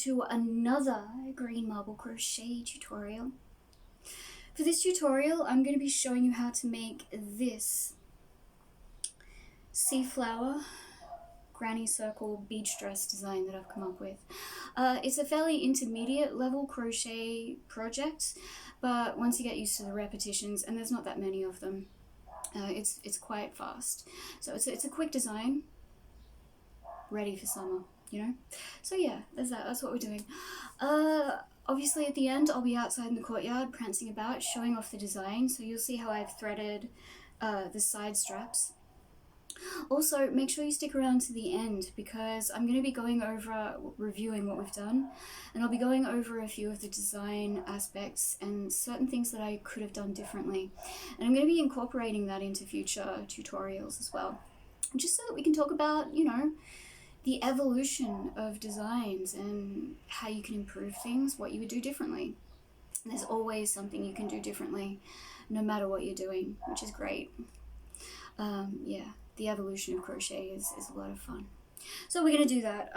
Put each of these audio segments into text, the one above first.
to another green marble crochet tutorial. For this tutorial, I'm going to be showing you how to make this sea flower granny circle beach dress design that I've come up with. It's a fairly intermediate level crochet project, but once you get used to the repetitions, and there's not that many of them, it's quite fast. So it's a quick design, ready for summer, you know? So yeah, there's that. That's what we're doing. Obviously at the end, I'll be outside in the courtyard prancing about, showing off the design. So you'll see how I've threaded the side straps. Also, make sure you stick around to the end because I'm going to be going over, reviewing what we've done, and I'll be going over a few of the design aspects and certain things that I could have done differently. And I'm going to be incorporating that into future tutorials as well, just so that we can talk about, you know, the evolution of designs and how you can improve things, what you would do differently. And there's always something you can do differently, no matter what you're doing, which is great. Yeah. The evolution of crochet is a lot of fun. So we're going to do that.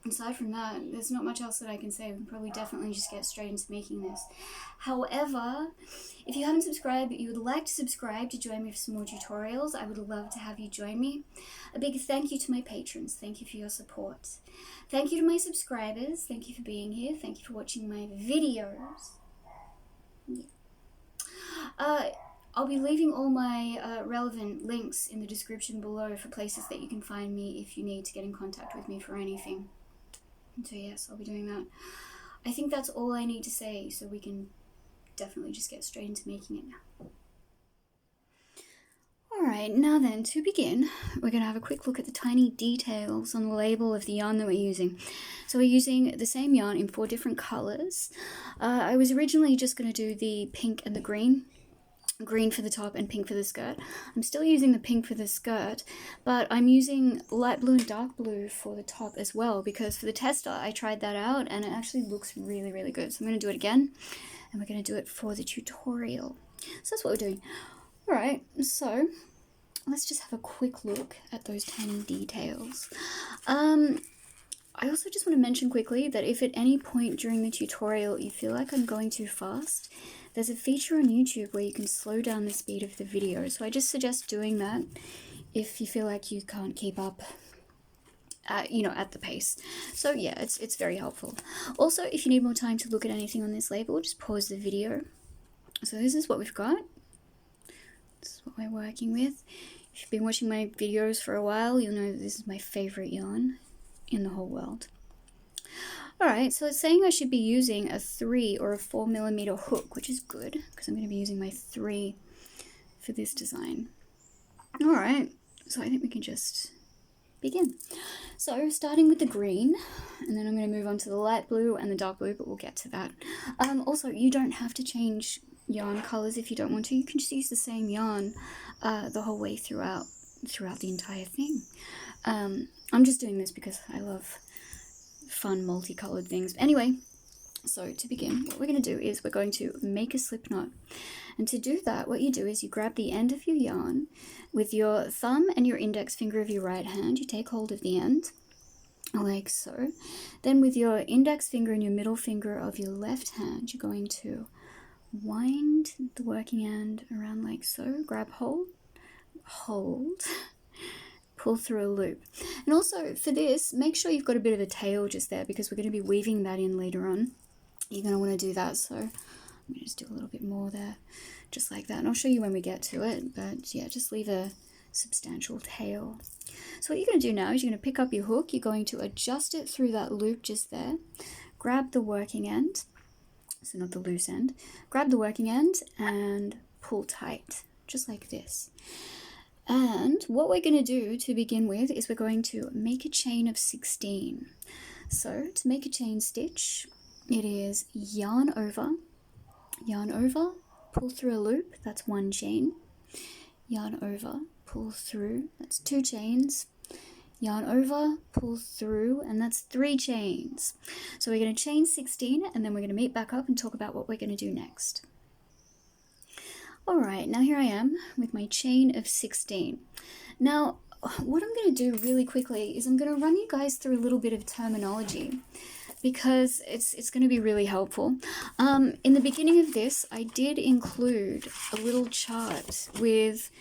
Aside from that, there's not much else that I can say. We can probably definitely just get straight into making this. However, if you haven't subscribed, but you would like to subscribe to join me for some more tutorials, I would love to have you join me. A big thank you to my patrons. Thank you for your support. Thank you to my subscribers. Thank you for being here. Thank you for watching my videos. Yeah. I'll be leaving all my relevant links in the description below for places that you can find me if you need to get in contact with me for anything. So yes, I'll be doing that. I think that's all I need to say, so we can definitely just get straight into making it now. Alright, now then, to begin, we're going to have a quick look at the tiny details on the label of the yarn that we're using. So we're using the same yarn in 4 different colours. I was originally just going to do the pink and the green for the top and pink for the skirt. I'm still using the pink for the skirt, but I'm using light blue and dark blue for the top as well, because for the tester I tried that out and it actually looks really, really good. So I'm going to do it again, and we're going to do it for the tutorial. So that's what we're doing. Alright, so let's just have a quick look at those tiny details. I also just want to mention quickly that if at any point during the tutorial you feel like I'm going too fast, there's a feature on YouTube where you can slow down the speed of the video. So I just suggest doing that if you feel like you can't keep up, you know, at the pace. So yeah, it's very helpful. Also, if you need more time to look at anything on this label, just pause the video. So this is what we've got. This is what we're working with. If you've been watching my videos for a while, you'll know that this is my favorite yarn in the whole world. Alright, so it's saying I should be using a 3 or a 4mm hook, which is good because I'm going to be using my 3 for this design. Alright, so I think we can just begin. So starting with the green, and then I'm going to move on to the light blue and the dark blue, but we'll get to that. Also, you don't have to change yarn colours if you don't want to. You can just use the same yarn the whole way throughout the entire thing. I'm just doing this because I love fun multicolored things. Anyway, so to begin, what we're going to do is we're going to make a slip knot. And to do that, what you do is you grab the end of your yarn with your thumb and your index finger of your right hand. You take hold of the end, like so. Then with your index finger and your middle finger of your left hand, you're going to wind the working end around like so. Grab hold, pull through a loop. And also for this, make sure you've got a bit of a tail just there because we're going to be weaving that in later on. You're going to want to do that, so I'm going to just do a little bit more there, just like that. And I'll show you when we get to it, but yeah, just leave a substantial tail. So what you're going to do now is you're going to pick up your hook, you're going to adjust it through that loop just there, grab the working end, so not the loose end, grab the working end and pull tight, just like this. And what we're going to do to begin with is we're going to make a chain of 16. So to make a chain stitch, it is yarn over, pull through a loop, that's 1 chain, yarn over, pull through, that's 2 chains, yarn over, pull through, and that's 3 chains. So we're going to chain 16 and then we're going to meet back up and talk about what we're going to do next. Alright, now here I am with my chain of 16. Now, what I'm going to do really quickly is I'm going to run you guys through a little bit of terminology, because it's going to be really helpful. In the beginning of this, I did include a little chart with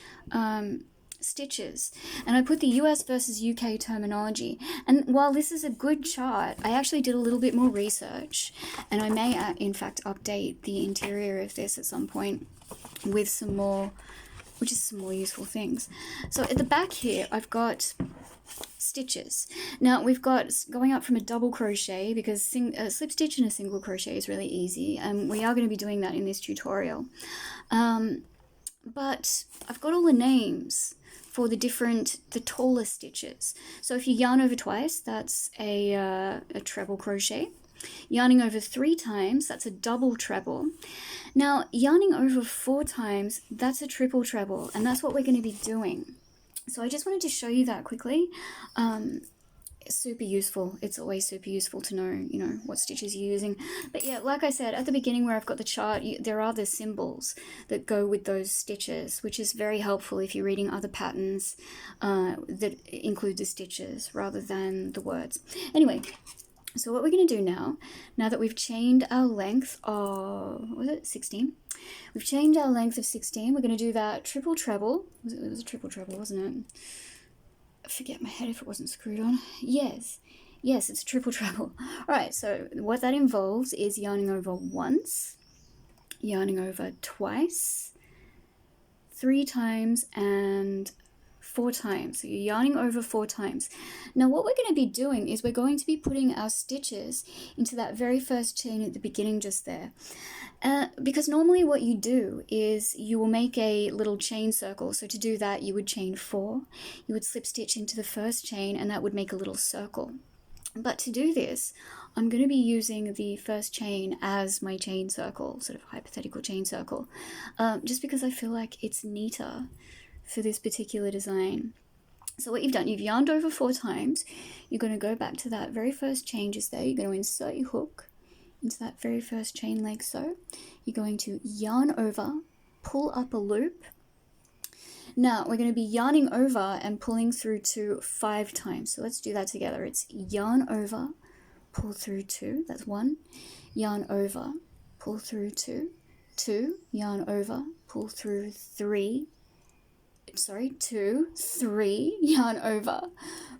stitches, and I put the US versus UK terminology. And while this is a good chart, I actually did a little bit more research, and I may in fact update the interior of this at some point with some more useful things. So at the back here, I've got stitches. Now we've got going up from a double crochet, because slip stitch and a single crochet is really easy, and we are going to be doing that in this tutorial. But I've got all the names for the taller stitches. So if you yarn over twice, that's a treble crochet. Yarning over 3 times, that's a double treble. Now yarning over 4 times, that's a triple treble, and that's what we're going to be doing. So I just wanted to show you that quickly. It's super useful. It's always super useful to know, what stitches you're using. But yeah, like I said, at the beginning where I've got the chart, there are the symbols that go with those stitches, which is very helpful if you're reading other patterns that include the stitches rather than the words. Anyway, so what we're going to do now that we've chained our length of, what was it, 16? We've chained our length of 16. We're going to do that triple treble. It was a triple treble, wasn't it? I forget my head if it wasn't screwed on. Yes, it's a triple treble. All right, so what that involves is yarning over once, yarning over twice, 3 times, and 4 times. So you're yarning over 4 times. Now what we're going to be doing is we're going to be putting our stitches into that very first chain at the beginning just there. Because normally what you do is you will make a little chain circle. So to do that, you would chain 4, you would slip stitch into the first chain, and that would make a little circle. But to do this, I'm going to be using the first chain as my chain circle, sort of hypothetical chain circle, just because I feel like it's neater for this particular design. So what you've done, you've yarned over 4 times. You're going to go back to that very first chain just there. You're going to insert your hook into that very first chain like so. You're going to yarn over, pull up a loop. Now we're going to be yarning over and pulling through 2 5 times. So let's do that together. It's yarn over, pull through 2, that's 1. Yarn over, pull through 2, 2. Yarn over, pull through 3. 2, 3, yarn over,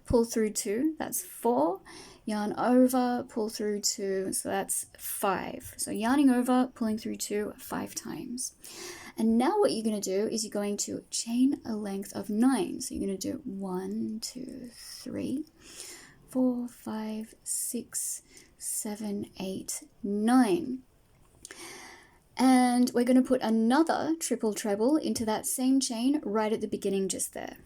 pull through 2, that's 4, yarn over, pull through 2, so that's 5. So yarning over, pulling through 2 5 times. And now what you're going to do is you're going to chain a length of 9. So you're going to do 1, 2, 3, 4, 5, 6, 7, 8, 9. And we're going to put another triple treble into that same chain right at the beginning just there,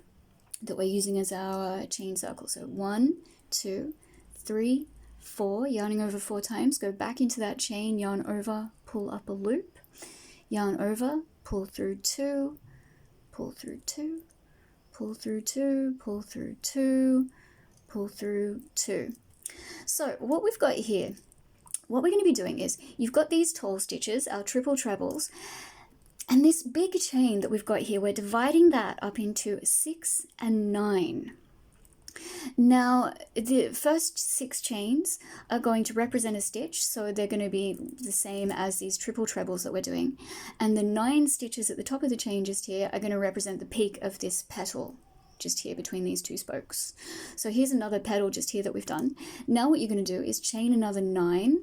that we're using as our chain circle. So 1, 2, 3, 4, yarning over 4 times, go back into that chain, yarn over, pull up a loop, yarn over, pull through 2, pull through 2, pull through 2, pull through 2, pull through 2. So what we've got here, what we're going to be doing is, you've got these tall stitches, our triple trebles, and this big chain that we've got here, we're dividing that up into 6 and 9. Now, the first 6 chains are going to represent a stitch, so they're going to be the same as these triple trebles that we're doing. And the 9 stitches at the top of the chain just here are going to represent the peak of this petal, just here between these 2 spokes. So here's another petal just here that we've done. Now what you're going to do is chain another 9,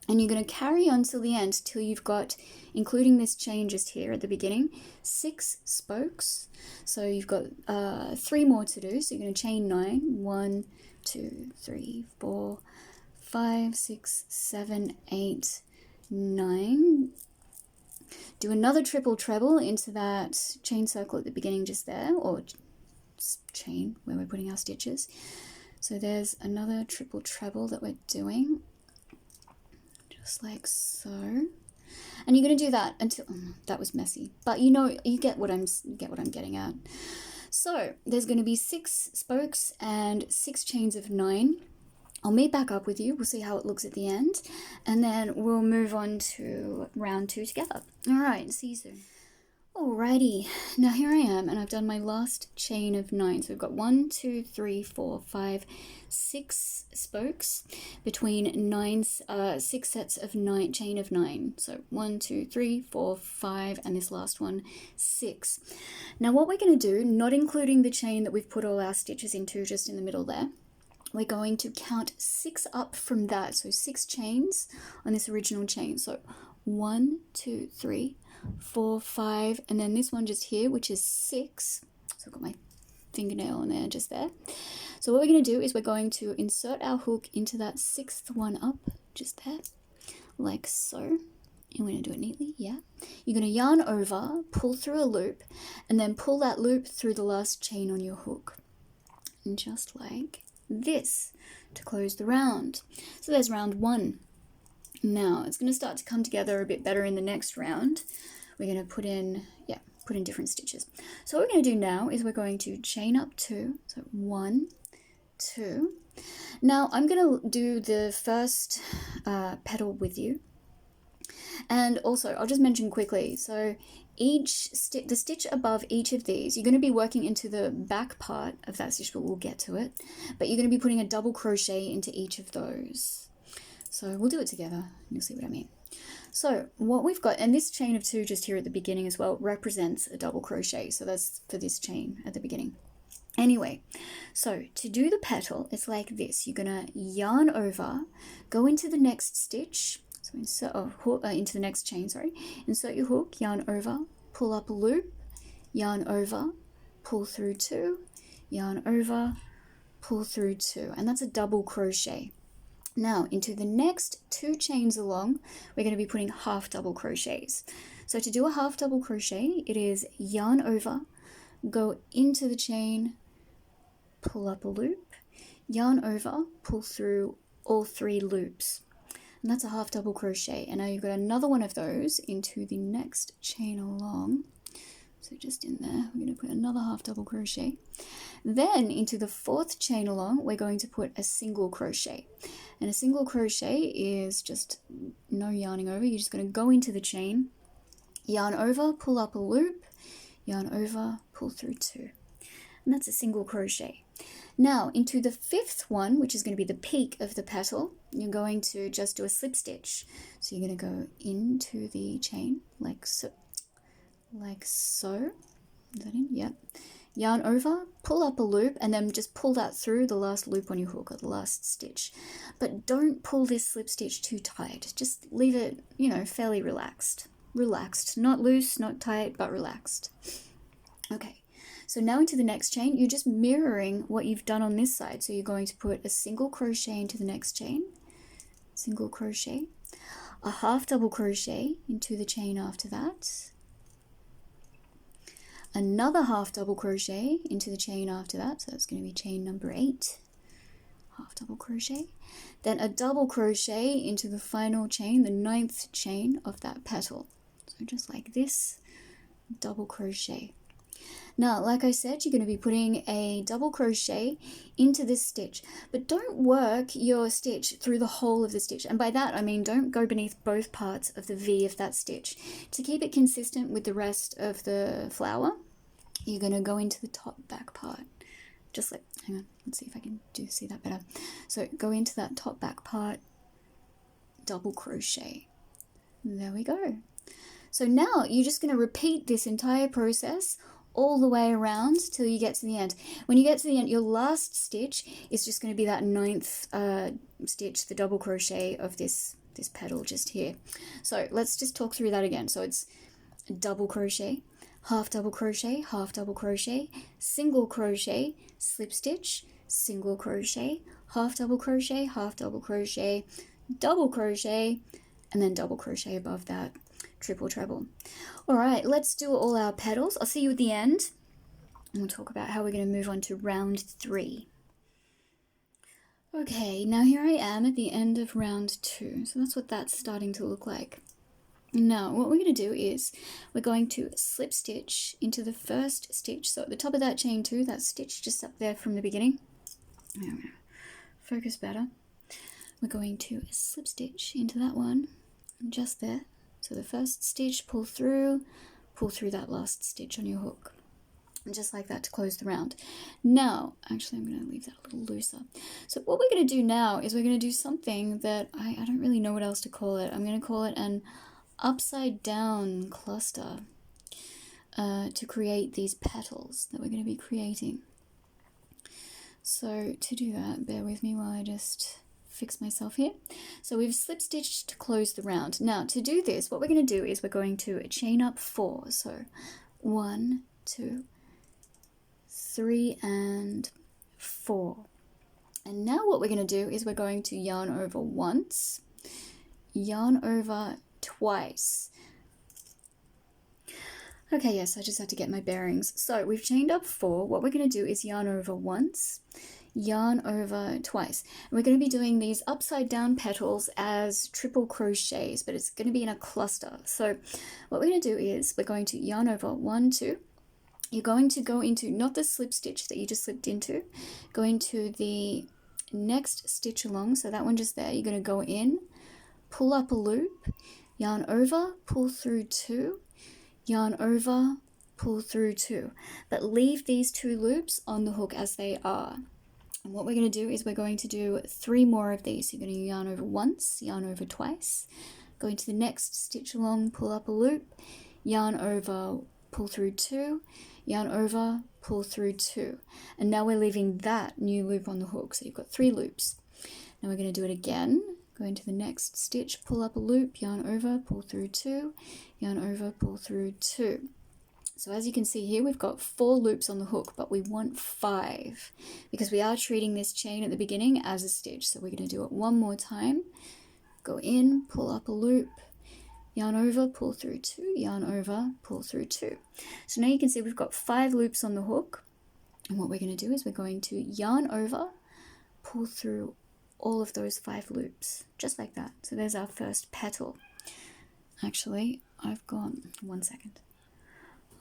and you're going to carry on till the end, till you've got, including this chain just here at the beginning, 6 spokes. So you've got 3 more to do. So you're going to chain 9. 1, 2, 3, 4, 5, 6, 7, 8, 9. Do another triple treble into that chain circle at the beginning just there, or chain where we're putting our stitches. So there's another triple treble that we're doing, just like so. And you're going to do that until that was messy, but you get what I'm getting at. So there's going to be 6 spokes and 6 chains of 9. I'll meet back up with you. We'll see how it looks at the end, and then we'll move on to round 2 together. All right, see you soon. Alrighty, now here I am, and I've done my last chain of 9. So we've got 1, 2, 3, 4, 5, 6 spokes between 6 sets of 9, chain of 9. So 1, 2, 3, 4, 5, and this last one, 6. Now what we're going to do, not including the chain that we've put all our stitches into just in the middle there, we're going to count 6 up from that. So 6 chains on this original chain. So 1, 2, 3, 4, 5, and then this one just here, which is 6. So I've got my fingernail on there, just there. So what we're going to do is we're going to insert our hook into that 6th one up, just there, like so. And we're going to do it neatly, yeah. You're going to yarn over, pull through a loop, and then pull that loop through the last chain on your hook. And just like this to close the round. So there's round 1. Now it's going to start to come together a bit better in the next round. We're going to put in different stitches. So what we're going to do now is we're going to chain up 2. So 1, 2. Now I'm going to do the first petal with you. And also I'll just mention quickly, so the stitch above each of these, you're going to be working into the back part of that stitch, but we'll get to it. But you're going to be putting a double crochet into each of those. So we'll do it together and you'll see what I mean. So what we've got, and this chain of 2 just here at the beginning as well, represents a double crochet. So that's for this chain at the beginning. Anyway, so to do the petal, it's like this. You're going to yarn over, go into the next stitch. So insert into the next chain, sorry. Insert your hook, yarn over, pull up a loop, yarn over, pull through 2, yarn over, pull through 2. And that's a double crochet. Now into the next 2 chains along, we're going to be putting half double crochets. So to do a half double crochet, it is yarn over, go into the chain, pull up a loop, yarn over, pull through all 3 loops. And that's a half double crochet. And now you've got another one of those into the next chain along. So just in there, we're going to put another half double crochet. Then into the 4th chain along, we're going to put a single crochet. And a single crochet is just no yarning over. You're just going to go into the chain, yarn over, pull up a loop, yarn over, pull through 2. And that's a single crochet. Now into the 5th one, which is going to be the peak of the petal, you're going to just do a slip stitch. So you're going to go into the chain like so. Like so. Is that in? Yeah. Yarn over, pull up a loop, and then just pull that through the last loop on your hook, or the last stitch. But don't pull this slip stitch too tight. Just leave it, fairly relaxed. Relaxed. Not loose, not tight, but relaxed. Okay. So now into the next chain, you're just mirroring what you've done on this side. So you're going to put a single crochet into the next chain, single crochet, a half double crochet into the chain after that, another half double crochet into the chain after that, so that's going to be chain number 8, half double crochet, then a double crochet into the final chain, the 9th chain of that petal. So just like this, double crochet. Now, like I said, you're going to be putting a double crochet into this stitch, but don't work your stitch through the whole of the stitch. And by that, I mean, don't go beneath both parts of the V of that stitch. To keep it consistent with the rest of the flower, you're going to go into the top back part. Just like, hang on, let's see if I can see that better. So go into that top back part, double crochet. There we go. So now you're just going to repeat this entire process all the way around till you get to the end. When you get to the end, your last stitch is just going to be that 9th stitch, the double crochet of this petal just here. So let's just talk through that again. So it's double crochet, half double crochet, half double crochet, single crochet, slip stitch, single crochet, half double crochet, double crochet, and then double crochet above that, triple treble. All right, let's do all our petals. I'll see you at the end, and we'll talk about how we're going to move on to round 3. Okay, now here I am at the end of round 2, so that's what that's starting to look like. Now, what we're going to do is we're going to slip stitch into the first stitch. So at the top of that chain 2, that stitch just up there from the beginning. Focus better. We're going to slip stitch into that one, just there. So the first stitch, pull through, pull through that last stitch on your hook. And just like that to close the round. Now, actually I'm going to leave that a little looser. So what we're going to do now is we're going to do something that I don't really know what else to call it. I'm going to call it an upside down cluster to create these petals that we're going to be creating. So to do that, bear with me while I just fix myself here. So we've slip stitched to close the round. Now to do this, what we're going to do is we're going to chain up 4. So 1, 2, 3 and 4. And now what we're going to do is we're going to yarn over once, yarn over twice. Okay, yes, I just had to get my bearings. So we've chained up 4. What we're going to do is yarn over once, yarn over twice. And we're going to be doing these upside down petals as triple crochets, but it's going to be in a cluster. So what we're going to do is we're going to yarn over 1, 2. You're going to go into, not the slip stitch that you just slipped into, go into the next stitch along, so that one just there. You're going to go in, pull up a loop, yarn over, pull through 2, yarn over, pull through 2. But leave these 2 loops on the hook as they are. And what we're going to do is we're going to do 3 more of these. You're going to yarn over once, yarn over twice, go into the next stitch along, pull up a loop, yarn over, pull through 2, yarn over, pull through 2. And now we're leaving that new loop on the hook. So you've got 3 loops. Now we're going to do it again. Go into the next stitch, pull up a loop, yarn over, pull through 2, yarn over, pull through 2. So as you can see here, we've got 4 loops on the hook, but we want 5 because we are treating this chain at the beginning as a stitch. So we're going to do it one more time. Go in, pull up a loop, yarn over, pull through 2, yarn over, pull through 2. So now you can see we've got 5 loops on the hook. And what we're going to do is we're going to yarn over, pull through all of those 5 loops, just like that. So there's our first petal. Actually, I've gone, 1 second.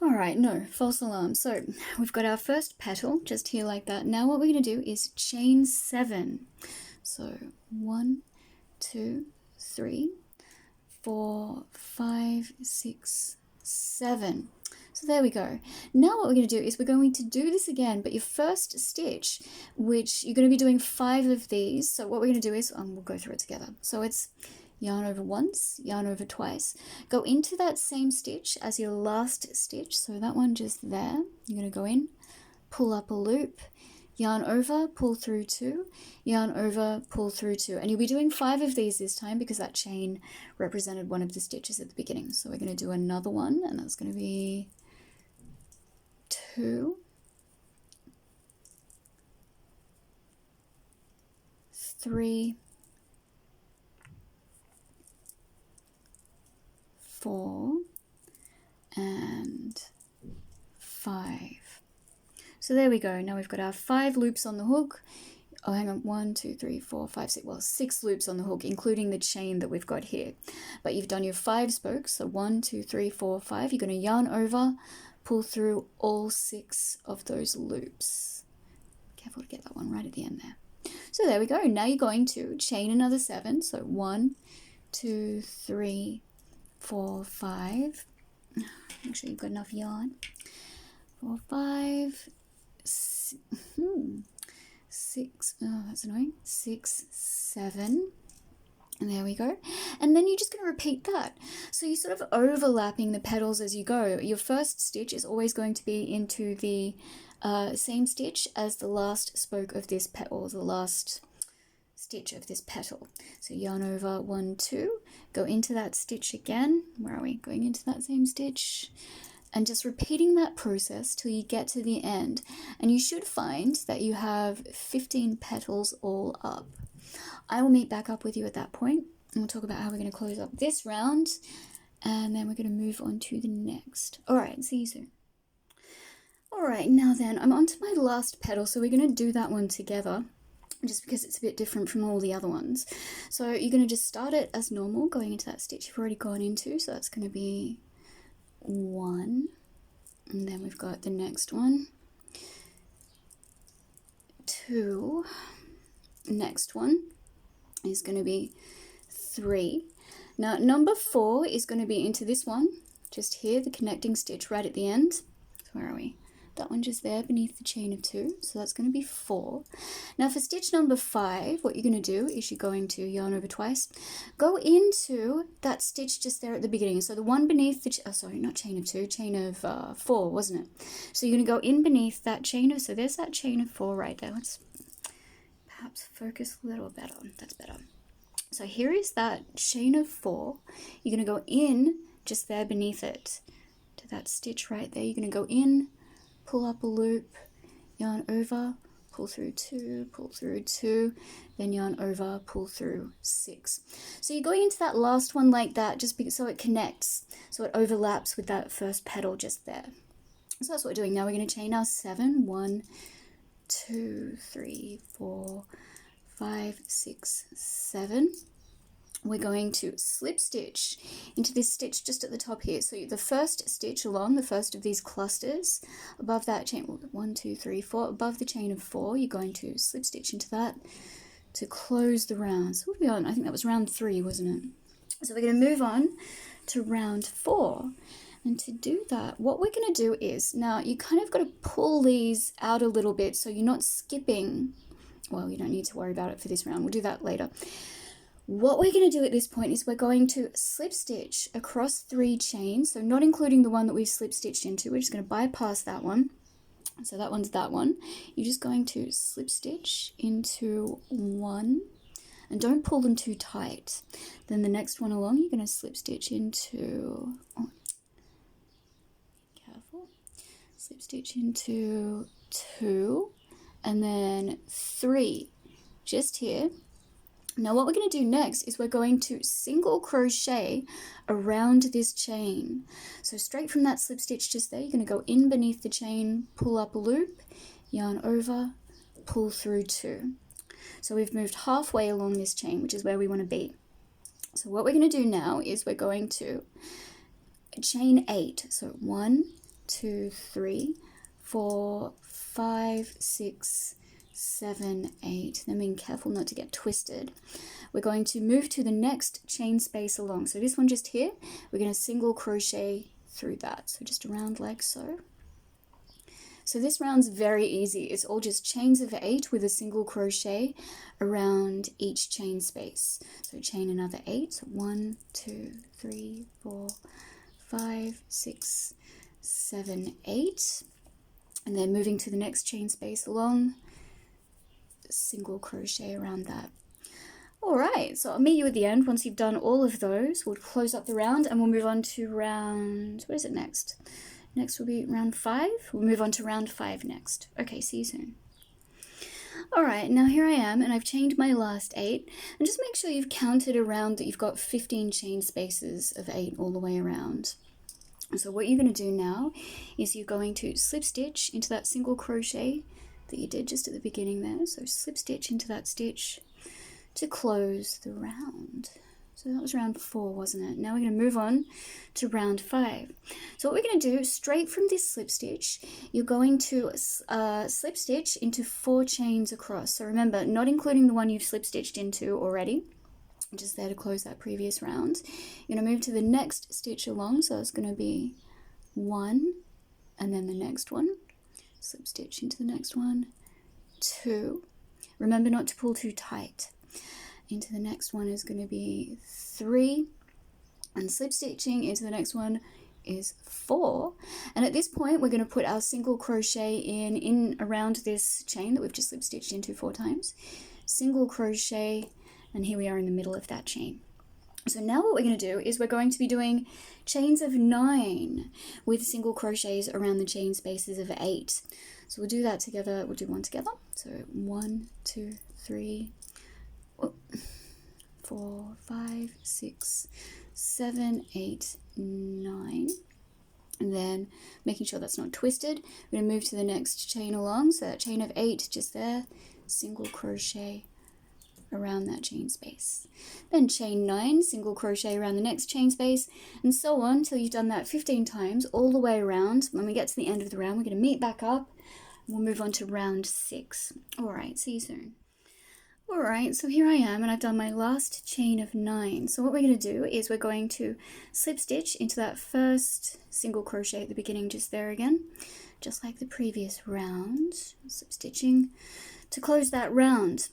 All right, no, false alarm. So we've got our first petal just here like that. Now what we're going to do is chain 7. So 1, 2, 3, 4, 5, 6, 7. So there we go. Now what we're going to do is we're going to do this again, but your first stitch, which you're going to be doing 5 of these. So what we're going to do is, we'll go through it together. So it's yarn over once, yarn over twice. Go into that same stitch as your last stitch. So that one just there. You're going to go in, pull up a loop, yarn over, pull through 2, yarn over, pull through 2. And you'll be doing 5 of these this time because that chain represented one of the stitches at the beginning. So we're going to do another one, and that's going to be 2, 3, 4, and 5. So there we go. Now we've got our 5 loops on the hook. Oh, hang on. 1, 2, 3, 4, 5, 6. Well, 6 loops on the hook, including the chain that we've got here. But you've done your 5 spokes. So 1, 2, 3, 4, 5. You're going to yarn over, pull through all 6 of those loops. Careful to get that one right at the end there. So there we go. Now you're going to chain another 7. So 1, 2, 3, 4, 5. Make sure you've got enough yarn. 4, 5, 6. Oh, that's annoying. 6, 7. And there we go. And then you're just going to repeat that. So you're sort of overlapping the petals as you go. Your first stitch is always going to be into the same stitch as the last spoke of this petal, the last stitch of this petal. So yarn over 1, 2, go into that stitch again. Where are we? Going into that same stitch. And just repeating that process till you get to the end. And you should find that you have 15 petals all up. I will meet back up with you at that point, and we'll talk about how we're going to close up this round, and then we're going to move on to the next. All right, see you soon. All right, now then, I'm on to my last petal, so we're going to do that one together, just because it's a bit different from all the other ones. So you're going to just start it as normal, going into that stitch you've already gone into, so that's going to be 1, and then we've got the next one, 2, next one is going to be 3. Now number 4 is going to be into this one, just here, the connecting stitch right at the end. So where are we? That one just there beneath the chain of 2, so that's going to be 4. Now for stitch number 5, what you're going to do is you're going to yarn over twice, go into that stitch just there at the beginning. So the one beneath the, sorry, not chain of 2, chain of 4, wasn't it? So you're going to go in beneath that chain of, so there's that chain of 4 right there. Let's perhaps focus a little better. That's better. So here is that chain of 4. You're going to go in just there beneath it to that stitch right there. You're going to go in, pull up a loop, yarn over, pull through 2, pull through 2, then yarn over, pull through 6. So you're going into that last one like that, just because, so it connects, so it overlaps with that first petal just there. So that's what we're doing now. We're going to chain our 7, 1, 2, 3, 4, 5, 6, 7. We're going to slip stitch into this stitch just at the top here. So the first stitch along the first of these clusters above that chain, 1, 2, 3, 4, above the chain of 4, you're going to slip stitch into that to close the round. So what are we on? I think that was round 3, wasn't it? So we're going to move on to round 4. And to do that, what we're going to do is, now you kind of got to pull these out a little bit so you're not skipping. Well, you don't need to worry about it for this round. We'll do that later. What we're going to do at this point is we're going to slip stitch across 3 chains, so not including the one that we've slip stitched into. We're just going to bypass that one. So that one's that one. You're just going to slip stitch into 1, and don't pull them too tight. Then the next one along, you're going to slip stitch into, careful, slip stitch into 2, and then 3 just here. Now what we're going to do next is we're going to single crochet around this chain. So straight from that slip stitch just there, you're going to go in beneath the chain, pull up a loop, yarn over, pull through 2. So we've moved halfway along this chain, which is where we want to be. So what we're going to do now is we're going to chain 8. So 1, 2, 3, 4, 5, 6, 7, 8. Then being careful not to get twisted. We're going to move to the next chain space along. So this one just here, we're going to single crochet through that. So just around like so. So this round's very easy. It's all just chains of 8 with a single crochet around each chain space. So chain another 8. So 1, 2, 3, 4, 5, 6, 7, 8. And then moving to the next chain space along, single crochet around that. All right, so I'll meet you at the end once you've done all of those. We'll close up the round and we'll move on to round, what is it next? Next will be round 5. We'll move on to round 5 next. Okay, see you soon. All right, now here I am, and I've chained my last 8. And just make sure you've counted around that you've got 15 chain spaces of 8 all the way around. So what you're going to do now is you're going to slip stitch into that single crochet that you did just at the beginning there. So slip stitch into that stitch to close the round. So that was round 4, wasn't it? Now we're going to move on to round 5. So what we're going to do, straight from this slip stitch, you're going to slip stitch into 4 chains across. So remember, not including the one you've slip stitched into already, just there to close that previous round. You're going to move to the next stitch along, so it's going to be 1, and then the next one, slip stitch into the next one, 2. Remember not to pull too tight. Into the next one is going to be 3, and slip stitching into the next one is 4. And at this point we're going to put our single crochet in around this chain that we've just slip stitched into 4 times, single crochet, and here we are in the middle of that chain. So now what we're going to do is we're going to be doing chains of 9 with single crochets around the chain spaces of 8. So we'll do that together. We'll do one together. So 1, 2, 3, 4, 5, 6, 7, 8, 9. And then making sure that's not twisted, we're going to move to the next chain along. So that chain of 8 just there, single crochet around that chain space. Then chain 9, single crochet around the next chain space, and so on until you've done that 15 times all the way around. When we get to the end of the round, we're going to meet back up and we'll move on to round 6. All right, see you soon. Alright, so here I am and I've done my last chain of 9. So what we're going to do is we're going to slip stitch into that first single crochet at the beginning just there again, just like the previous round, slip stitching to close that round.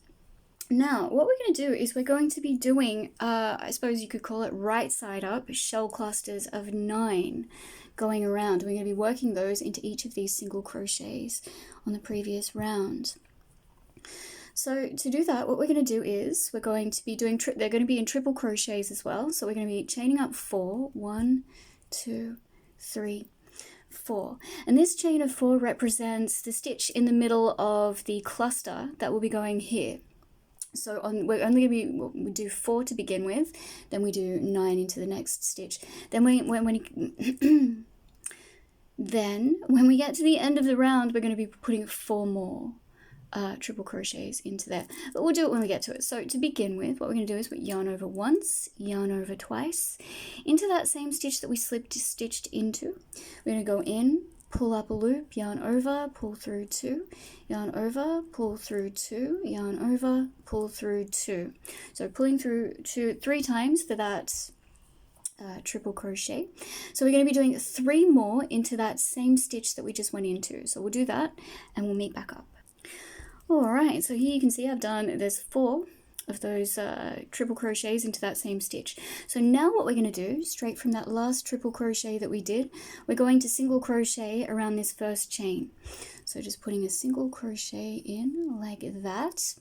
Now what we're going to do is we're going to be doing, I suppose you could call it right side up shell clusters of 9 going around. We're going to be working those into each of these single crochets on the previous round. So to do that, what we're going to do is we're going to be doing, they're going to be in triple crochets as well. So we're going to be chaining up 4, 1, 2, 3, 4. And this chain of 4 represents the stitch in the middle of the cluster that will be going here. So we're only going to be, we do 4 to begin with, then we do 9 into the next stitch. Then when we get to the end of the round, we're going to be putting 4 more triple crochets into there, but we'll do it when we get to it. So to begin with, what we're going to do is we yarn over once, yarn over twice into that same stitch that we stitched into. We're going to go in, pull up a loop, yarn over, pull through 2, yarn over, pull through 2, yarn over, pull through 2. So pulling through 3 times for that triple crochet. So we're going to be doing 3 more into that same stitch that we just went into. So we'll do that and we'll meet back up. Alright, so here you can see there's 4 of those triple crochets into that same stitch. So now what we're going to do, straight from that last triple crochet that we did, we're going to single crochet around this first chain. So just putting a single crochet in like that.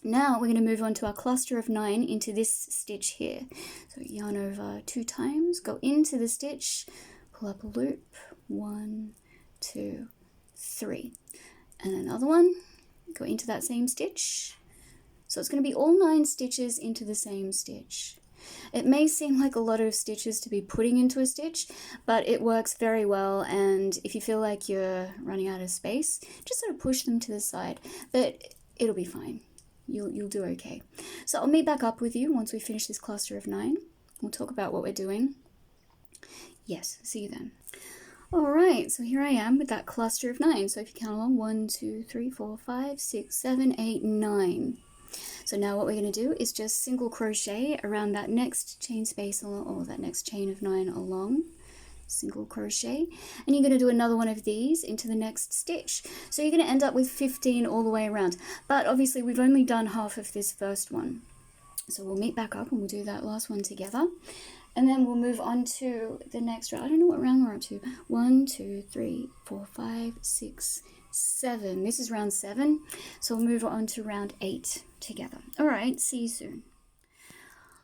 Now we're going to move on to our cluster of 9 into this stitch here. So yarn over 2 times, go into the stitch, pull up a loop, 1, 2, 3, and another one. Go into that same stitch. So it's going to be all 9 stitches into the same stitch. It may seem like a lot of stitches to be putting into a stitch, but it works very well, and if you feel like you're running out of space, just sort of push them to the side, but it'll be fine. You'll do okay. So I'll meet back up with you once we finish this cluster of 9. We'll talk about what we're doing. Yes, see you then. Alright, so here I am with that cluster of 9. So if you count along, 1, 2, 3, 4, 5, 6, 7, 8, 9. So now what we're going to do is just single crochet around that next chain space or that next chain of 9 along. Single crochet, and you're going to do another one of these into the next stitch. So you're going to end up with 15 all the way around. But obviously we've only done half of this first one. So we'll meet back up and we'll do that last one together. And then we'll move on to the next round. I don't know what round we're up to. 1, 2, 3, 4, 5, 6, 7. This is round 7. So we'll move on to round 8 together. Alright, see you soon.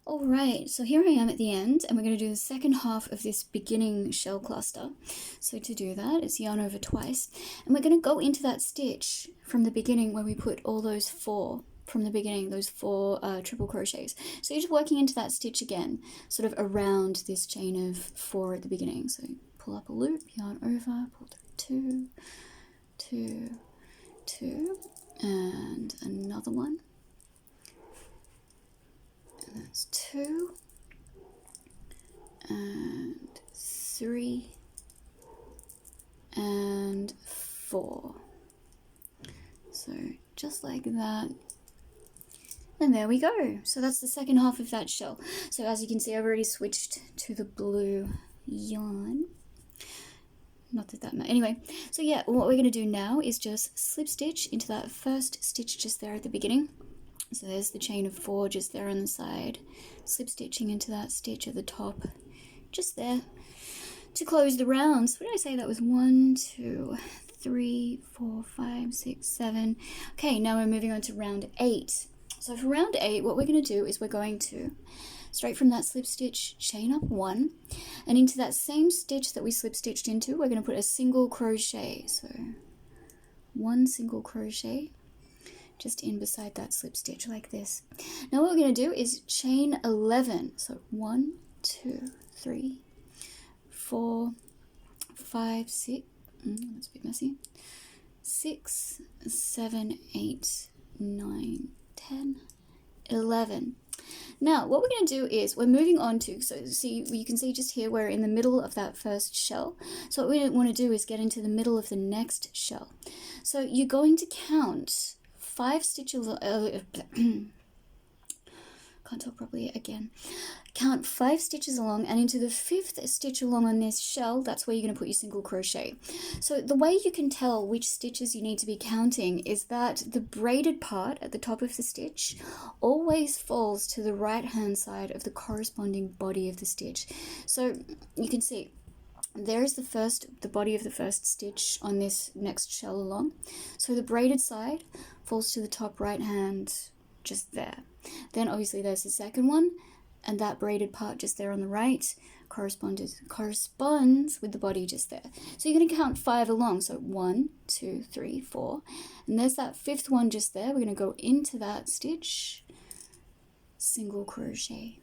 Alright, so here I am at the end, and we're going to do the second half of this beginning shell cluster. So to do that, it's yarn over twice. And we're going to go into that stitch from the beginning where we put all those 4. From the beginning, those 4 triple crochets. So you're just working into that stitch again, sort of around this chain of 4 at the beginning. So pull up a loop, yarn over, pull through 2, 2, 2, and another one. And that's 2, and 3, and 4. So just like that. And there we go. So that's the second half of that shell. So as you can see, I've already switched to the blue yarn. Not that that matters. Anyway, so yeah, what we're going to do now is just slip stitch into that first stitch just there at the beginning. So there's the chain of 4 just there on the side. Slip stitching into that stitch at the top, just there, to close the round. So what did I say that was? 1, 2, 3, 4, 5, 6, 7. Okay, now we're moving on to round 8. So for round 8, what we're going to do is we're going to, straight from that slip stitch, chain up 1, and into that same stitch that we slip stitched into, we're going to put a single crochet. So 1 single crochet just in beside that slip stitch like this. Now what we're going to do is chain 11. So 1, 2, 3, 4, 5, 6, that's a bit messy, 6, 7, 8, 9, 10, 11. Now what we're going to do is we're moving on to, so see, you can see just here we're in the middle of that first shell. So what we want to do is get into the middle of the next shell. So you're going to count 5 stitches, can't talk properly again. Count 5 stitches along, and into the 5th stitch along on this shell, that's where you're going to put your single crochet. So the way you can tell which stitches you need to be counting is that the braided part at the top of the stitch always falls to the right hand side of the corresponding body of the stitch. So you can see there's the body of the first stitch on this next shell along. So the braided side falls to the top right hand, just there. Then obviously there's the second one, and that braided part just there on the right corresponds with the body just there. So you're going to count 5 along. So 1, 2, 3, 4, and there's that 5th one just there. We're going to go into that stitch, single crochet,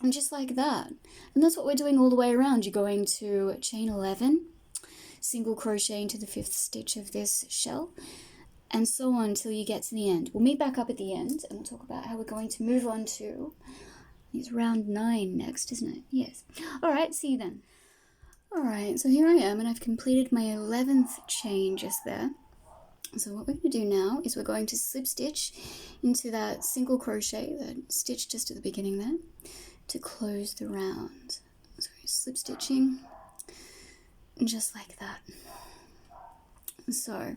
and just like that. And that's what we're doing all the way around. You're going to chain 11, single crochet into the 5th stitch of this shell, and so on until you get to the end. We'll meet back up at the end and we'll talk about how we're going to move on to, it's round 9 next, isn't it? Yes. Alright, see you then. Alright, so here I am, and I've completed my 11th chain just there. So what we're going to do now is we're going to slip stitch into that single crochet, that stitch just at the beginning there, to close the round. So slip stitching, just like that. So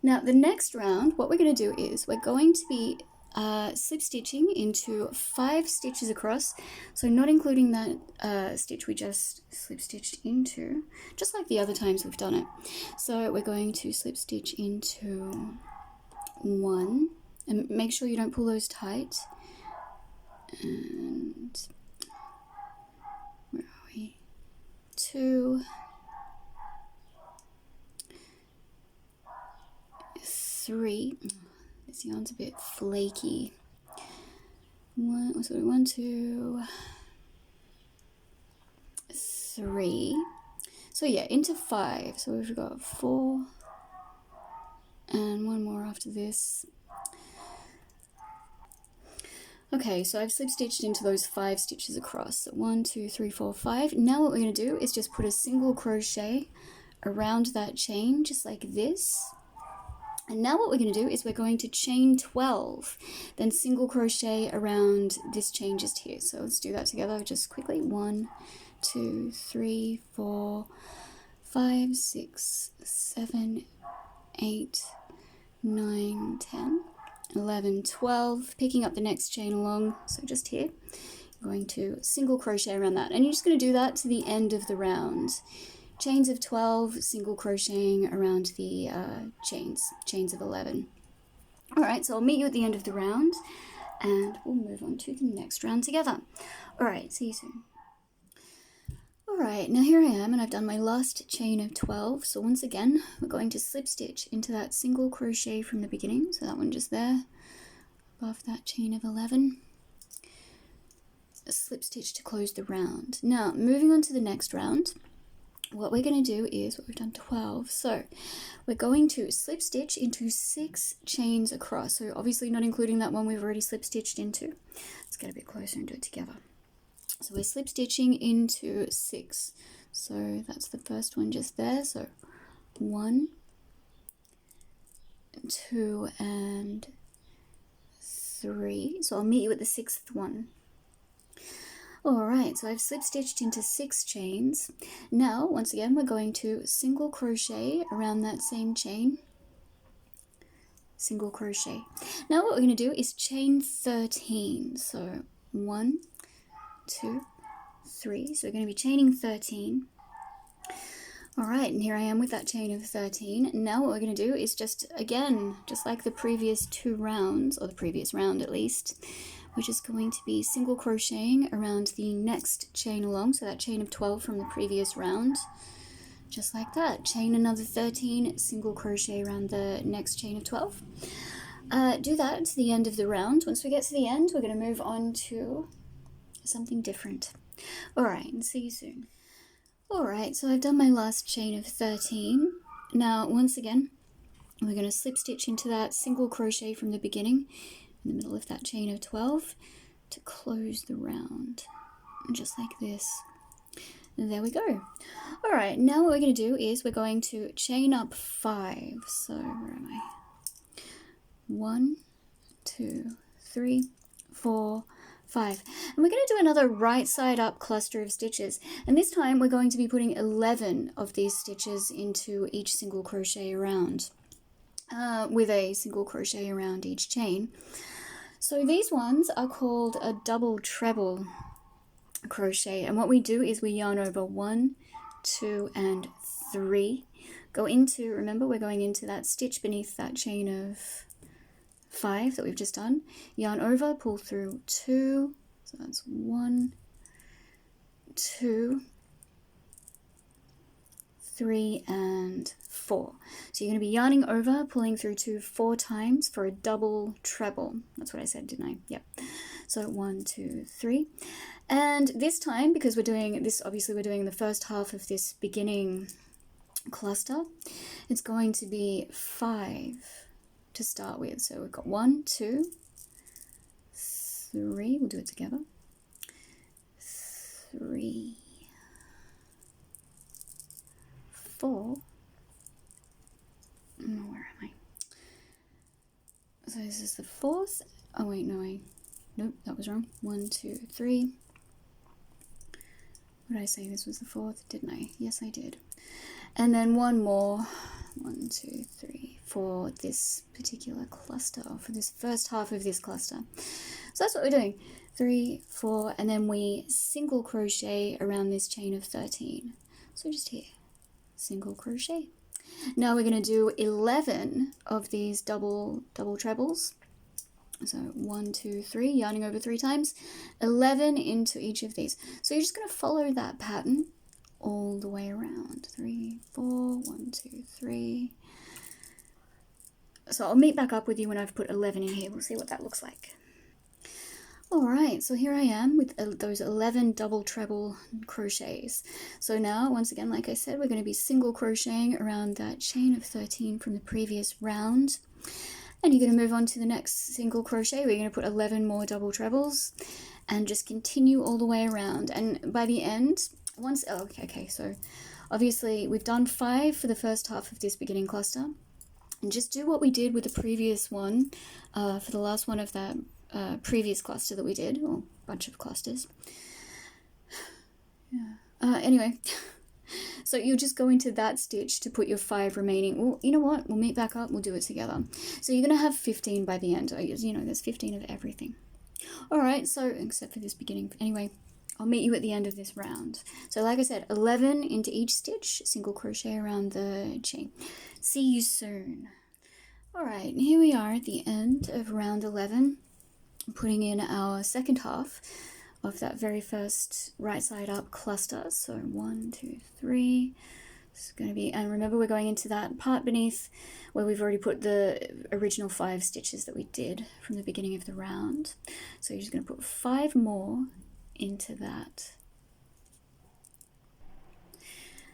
now the next round, what we're going to do is we're going to be slip stitching into 5 stitches across, so not including that stitch we just slip stitched into, just like the other times we've done it. So we're going to slip stitch into 1, and make sure you don't pull those tight, and where are we, 2, 3, this yarn's a bit flaky, 1, 2, 3, so yeah, into 5, so we've got 4, and 1 more after this. Okay, so I've slip stitched into those 5 stitches across, so 1, 2, 3, 4, 5. Now what we're going to do is just put a single crochet around that chain, just like this. And now what we're going to do is we're going to chain 12, then single crochet around this chain just here. So let's do that together just quickly. 1, 2, 3, 4, 5, 6, 7, 8, 9, 10, 11, 12. Picking up the next chain along, so just here. You're going to single crochet around that. And you're just going to do that to the end of the round. Chains of 12, single crocheting around the chains of 11. Alright, so I'll meet you at the end of the round, and we'll move on to the next round together. Alright, see you soon. Alright, now here I am, and I've done my last chain of 12, so once again, we're going to slip stitch into that single crochet from the beginning, so that one just there, above that chain of 11. A slip stitch to close the round. Now, moving on to the next round, what we're going to do is, we've done 12, so we're going to slip stitch into 6 chains across, so obviously not including that one we've already slip stitched into. Let's get a bit closer and do it together. So we're slip stitching into 6, so that's the first one just there, so 1, 2, and 3, so I'll meet you at the 6th one. Alright, so I've slip stitched into 6 chains. Now, once again, we're going to single crochet around that same chain. Single crochet. Now what we're going to do is chain 13. So 1, 2, 3. So we're going to be chaining 13. Alright, and here I am with that chain of 13. Now what we're going to do is just, again, just like the previous 2 rounds, or the previous round at least, we're just going to be single crocheting around the next chain along, so that chain of 12 from the previous round, just like that. Chain another 13, single crochet around the next chain of 12. Do that to the end of the round. Once we get to the end, we're going to move on to something different. Alright, see you soon. Alright, so I've done my last chain of 13. Now, once again, we're going to slip stitch into that single crochet from the beginning, in the middle of that chain of 12, to close the round, just like this. And there we go. Alright, now what we're going to do is we're going to chain up 5. So, where am I? 1, 2, 3, 4, 5. And we're going to do another right side up cluster of stitches. And this time we're going to be putting 11 of these stitches into each single crochet around, with a single crochet around each chain. So these ones are called a double treble crochet. And what we do is we yarn over 1, 2, and 3. Go into, remember we're going into that stitch beneath that chain of 5 that we've just done. Yarn over, pull through 2, so that's 1, 2, 3, and 4. So you're going to be yarning over, pulling through 2 4 times for a double treble. That's what I said, didn't I? Yep. So 1, 2, 3. And this time, because we're doing this, obviously we're doing the first half of this beginning cluster, it's going to be 5 to start with. So we've got 1, 2, 3, we'll do it together, 3, 4, where am I? So this is the 4th, oh wait, nope, that was wrong. 1, 2, 3. What did I say? This was the 4th, didn't I? Yes, I did. And then one more, 1, 2, 3, for this particular cluster, for this first half of this cluster. So that's what we're doing. 3, 4, and then we single crochet around this chain of 13. So just here, single crochet. Now we're going to do 11 of these double trebles. So 1, 2, 3, yarning over 3 times, 11 into each of these. So you're just going to follow that pattern all the way around. 3, 4, 1, 2, 3. So I'll meet back up with you when I've put 11 in here. We'll see what that looks like. Alright, so here I am with those 11 double treble crochets. So now, once again, like I said, we're going to be single crocheting around that chain of 13 from the previous round. And you're going to move on to the next single crochet. We're going to put 11 more double trebles and just continue all the way around. And by the end, okay, so obviously we've done 5 for the first half of this beginning cluster. And just do what we did with the previous one, for the last one of that previous cluster that we did, or bunch of clusters. Yeah. Anyway. So you'll just go into that stitch to put your 5 remaining. Well, you know what? We'll meet back up. We'll do it together. So you're going to have 15 by the end. You know, there's 15 of everything. All right. So except for this beginning. Anyway, I'll meet you at the end of this round. So like I said, 11 into each stitch, single crochet around the chain. See you soon. All right. Here we are at the end of round 11. Putting in our second half of that very first right side up cluster. So 1, 2, 3. It's going to be, and remember we're going into that part beneath where we've already put the original 5 stitches that we did from the beginning of the round. So you're just going to put 5 more into that.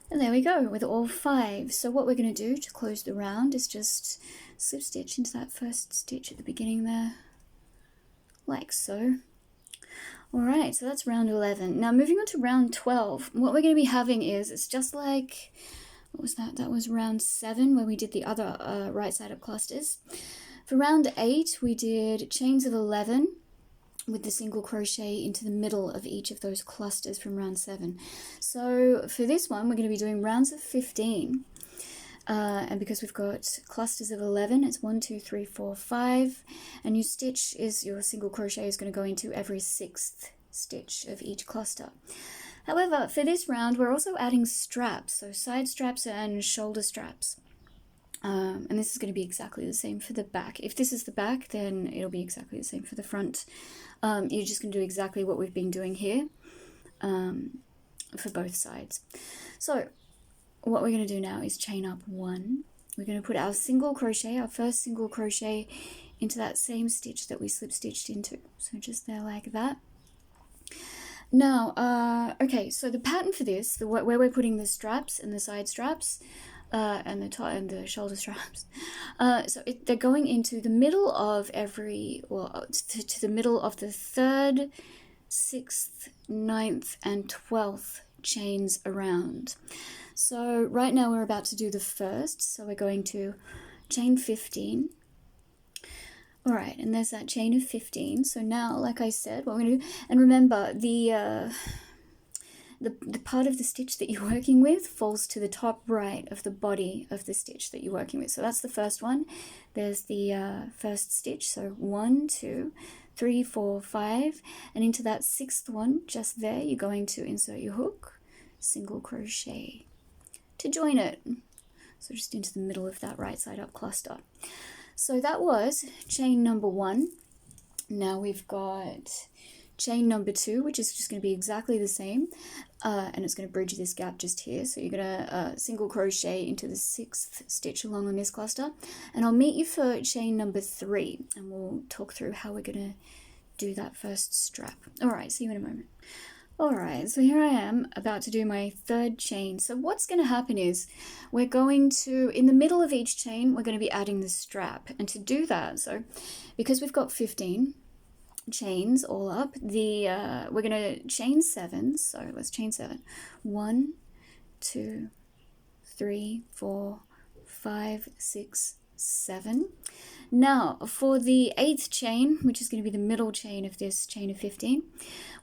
And there we go with all 5. So what we're going to do to close the round is just slip stitch into that first stitch at the beginning there, like so. Alright, so that's round 11. Now moving on to round 12, what we're going to be having is, it's just like, what was that? That was round 7 where we did the other right side up clusters. For round 8, we did chains of 11 with the single crochet into the middle of each of those clusters from round 7. So for this one, we're going to be doing rounds of 15. And because we've got clusters of 11, it's 1, 2, 3, 4, 5, and your stitch is, your single crochet is going to go into every 6th stitch of each cluster. However, for this round, we're also adding straps, so side straps and shoulder straps. And this is going to be exactly the same for the back. If this is the back, then it'll be exactly the same for the front. You're just going to do exactly what we've been doing here, for both sides. So what we're going to do now is chain up 1. We're going to put our single crochet, our first single crochet, into that same stitch that we slip stitched into. So just there like that. Now, okay, so the pattern for this, where we're putting the straps and the side straps, and the shoulder straps, they're going into the middle of every, well, to the middle of the 3rd, 6th, 9th, and 12th chains around. So right now we're about to do the first, so we're going to chain 15, All right, and there's that chain of 15. So now, like I said, what we're going to do, and remember the part of the stitch that you're working with falls to the top right of the body of the stitch that you're working with. So that's the first one. There's the first stitch. So 1, 2, 3, 4, 5, and into that sixth one, just there, you're going to insert your hook, single crochet to join it. So just into the middle of that right side up cluster. So that was chain number 1. Now we've got chain number 2, which is just going to be exactly the same, and it's going to bridge this gap just here. So you're going to single crochet into the 6th stitch along on this cluster, and I'll meet you for chain number 3, and we'll talk through how we're going to do that first strap. All right, see you in a moment. All right, so here I am about to do my 3rd chain. So what's going to happen is we're going to, in the middle of each chain, we're going to be adding the strap. And to do that, so because we've got 15 chains all up, we're going to chain 7. So let's chain 7. 1, 2, 3, 4, 5, 6, 7. Now for the 8th chain, which is going to be the middle chain of this chain of 15,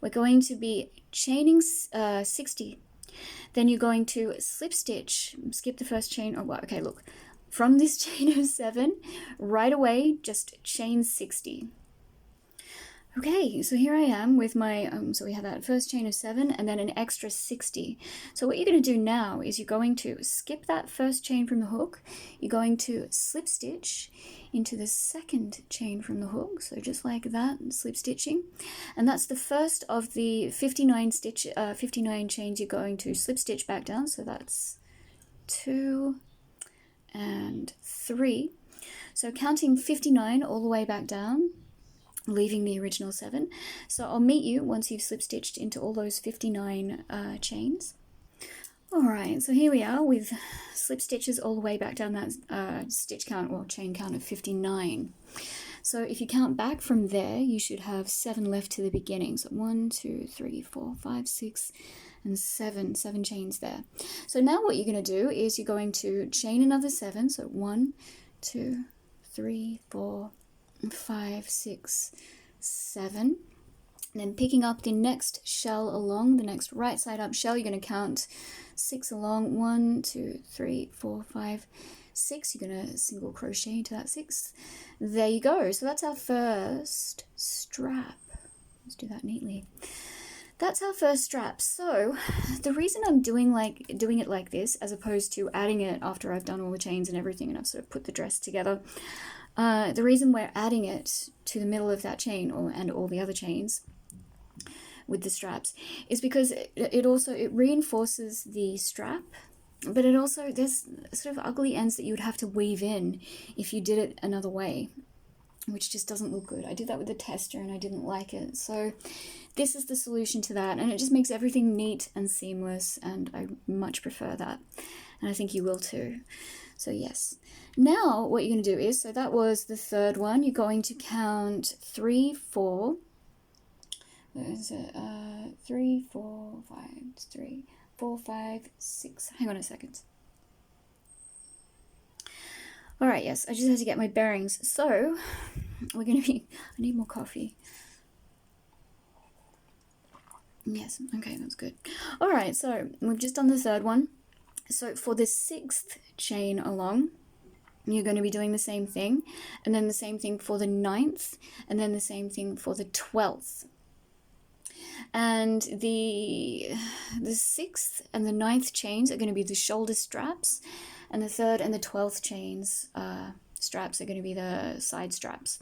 we're going to be chaining 60. Then you're going to slip stitch, skip the first chain. Oh, well, okay, look, from this chain of 7 right away, just chain 60. Okay, so here I am with my, so we have that first chain of 7 and then an extra 60. So what you're going to do now is you're going to skip that first chain from the hook. You're going to slip stitch into the 2nd chain from the hook. So just like that, slip stitching. And that's the first of the 59 chains you're going to slip stitch back down. So that's 2 and 3. So counting 59 all the way back down, leaving the original 7. So I'll meet you once you've slip stitched into all those 59 chains. All right, so here we are with slip stitches all the way back down that stitch count or chain count of 59. So if you count back from there, you should have 7 left to the beginning. So 1, 2, 3, 4, 5, 6, and 7 chains there. So now what you're going to do is you're going to chain another 7. So 1, 2, 3, 4, 5, 6, 7. And then picking up the next shell along, the next right side up shell, you're going to count 6 along. 1, 2, 3, 4, 5, 6. You're going to single crochet into that 6th. There you go. So that's our first strap. Let's do that neatly. That's our first strap. So the reason I'm doing it like this, as opposed to adding it after I've done all the chains and everything and I've sort of put the dress together, the reason we're adding it to the middle of that chain and all the other chains with the straps is because it reinforces the strap, but it also, there's sort of ugly ends that you would have to weave in if you did it another way, which just doesn't look good. I did that with the tester and I didn't like it. So this is the solution to that, and it just makes everything neat and seamless, and I much prefer that, and I think you will too. So yes, now what you're going to do is, so that was the 3rd one, you're going to count 3, 4, where is it, 3, 4, 5, 3, 4, 5, 6, hang on a second. All right, yes, I just had to get my bearings. So we're going to be, I need more coffee. Yes, okay, that's good. All right, so we've just done the 3rd one. So for the 6th chain along, you're going to be doing the same thing, and then the same thing for the 9th, and then the same thing for the 12th. And the 6th and the 9th chains are going to be the shoulder straps, and the 3rd and the 12th chains straps are going to be the side straps.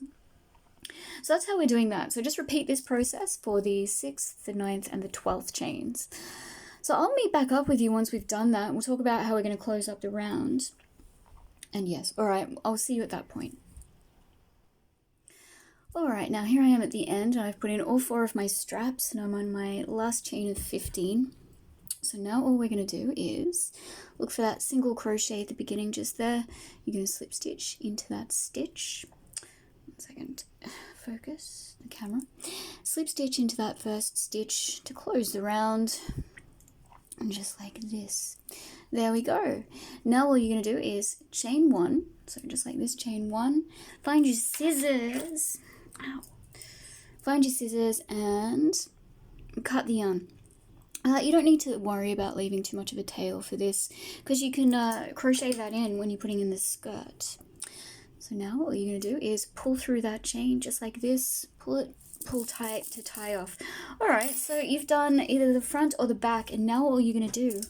So that's how we're doing that. So just repeat this process for the 6th, the 9th, and the 12th chains. So I'll meet back up with you once we've done that. We'll talk about how we're going to close up the round. And yes, all right, I'll see you at that point. All right, now here I am at the end, and I've put in all 4 of my straps, and I'm on my last chain of 15. So now all we're going to do is look for that single crochet at the beginning just there. You're going to slip stitch into that stitch. 1 second, focus the camera. Slip stitch into that first stitch to close the round. And just like this. There we go. Now all you're going to do is chain one. So just like this, chain one. Find your scissors. Ow. Find your scissors and cut the yarn. You don't need to worry about leaving too much of a tail for this because you can crochet that in when you're putting in the skirt. So now all you're going to do is pull through that chain just like this. Pull tight to tie off. Alright, so you've done either the front or the back, and now all you're going to do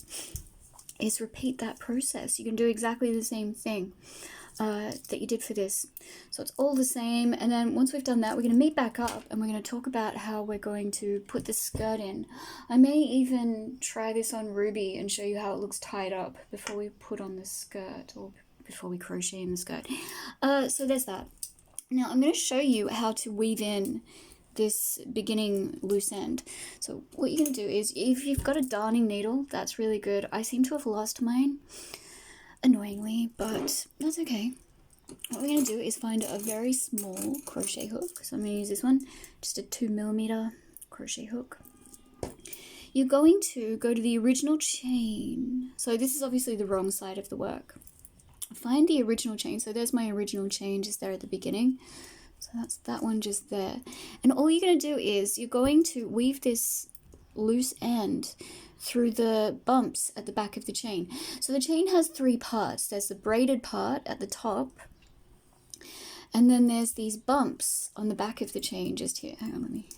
is repeat that process. You can do exactly the same thing that you did for this. So it's all the same, and then once we've done that, we're going to meet back up and we're going to talk about how we're going to put the skirt in. I may even try this on Ruby and show you how it looks tied up before we put on the skirt, or before we crochet in the skirt. So there's that. Now I'm going to show you how to weave in this beginning loose end. So what you're going to do is, if you've got a darning needle, that's really good. I seem to have lost mine, annoyingly, but that's okay. What we're going to do is find a very small crochet hook. So I'm going to use this one, just a 2mm crochet hook. You're going to go to the original chain. So this is obviously the wrong side of the work. Find the original chain. So there's my original chain just there at the beginning. So that's that one just there. And all you're going to do is you're going to weave this loose end through the bumps at the back of the chain. So the chain has three parts. There's the braided part at the top, and then there's these bumps on the back of the chain just here. Hang on, let me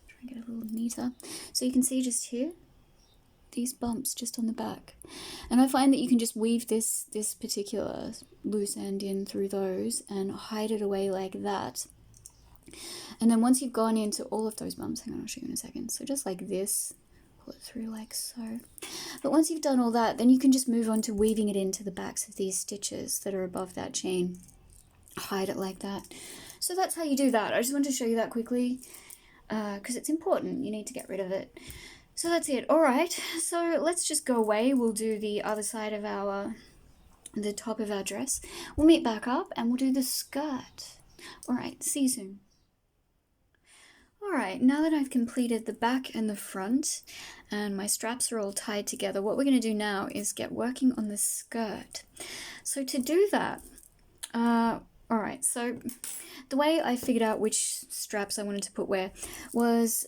try and get a little neater. So you can see just here, these bumps just on the back. And I find that you can just weave this particular loose end in through those and hide it away like that. And then once you've gone into all of those bumps, hang on, I'll show you in a second. So just like this, pull it through like so. But once you've done all that, then you can just move on to weaving it into the backs of these stitches that are above that chain. Hide it like that. So that's how you do that. I just wanted to show you that quickly because it's important. You need to get rid of it. So that's it. All right, so let's just go away. We'll do the other side of the top of our dress. We'll meet back up and we'll do the skirt. All right, see you soon. All right, now that I've completed the back and the front and my straps are all tied together, what we're going to do now is get working on the skirt. So to do that, all right, so the way I figured out which straps I wanted to put where was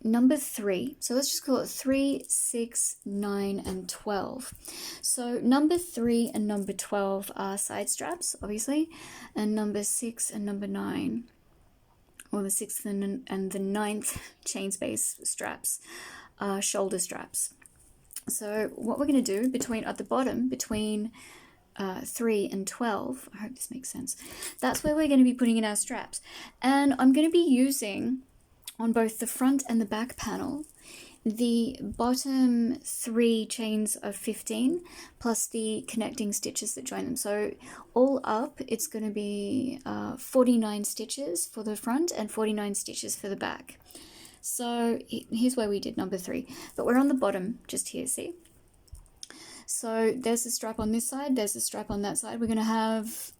number 3. So let's just call it 3, 6, 9, and 12. So number 3 and number 12 are side straps, obviously, and number 6 and number 9, or the 6th and the 9th chain space straps, are shoulder straps. So what we're going to do at the bottom, between 3 and 12, I hope this makes sense, that's where we're going to be putting in our straps. And I'm going to be using, on both the front and the back panel, the bottom 3 chains of 15 plus the connecting stitches that join them. So all up, it's going to be 49 stitches for the front and 49 stitches for the back. So here's where we did number 3, but we're on the bottom just here, see? So there's the strap on this side, there's the strap on that side. We're going to have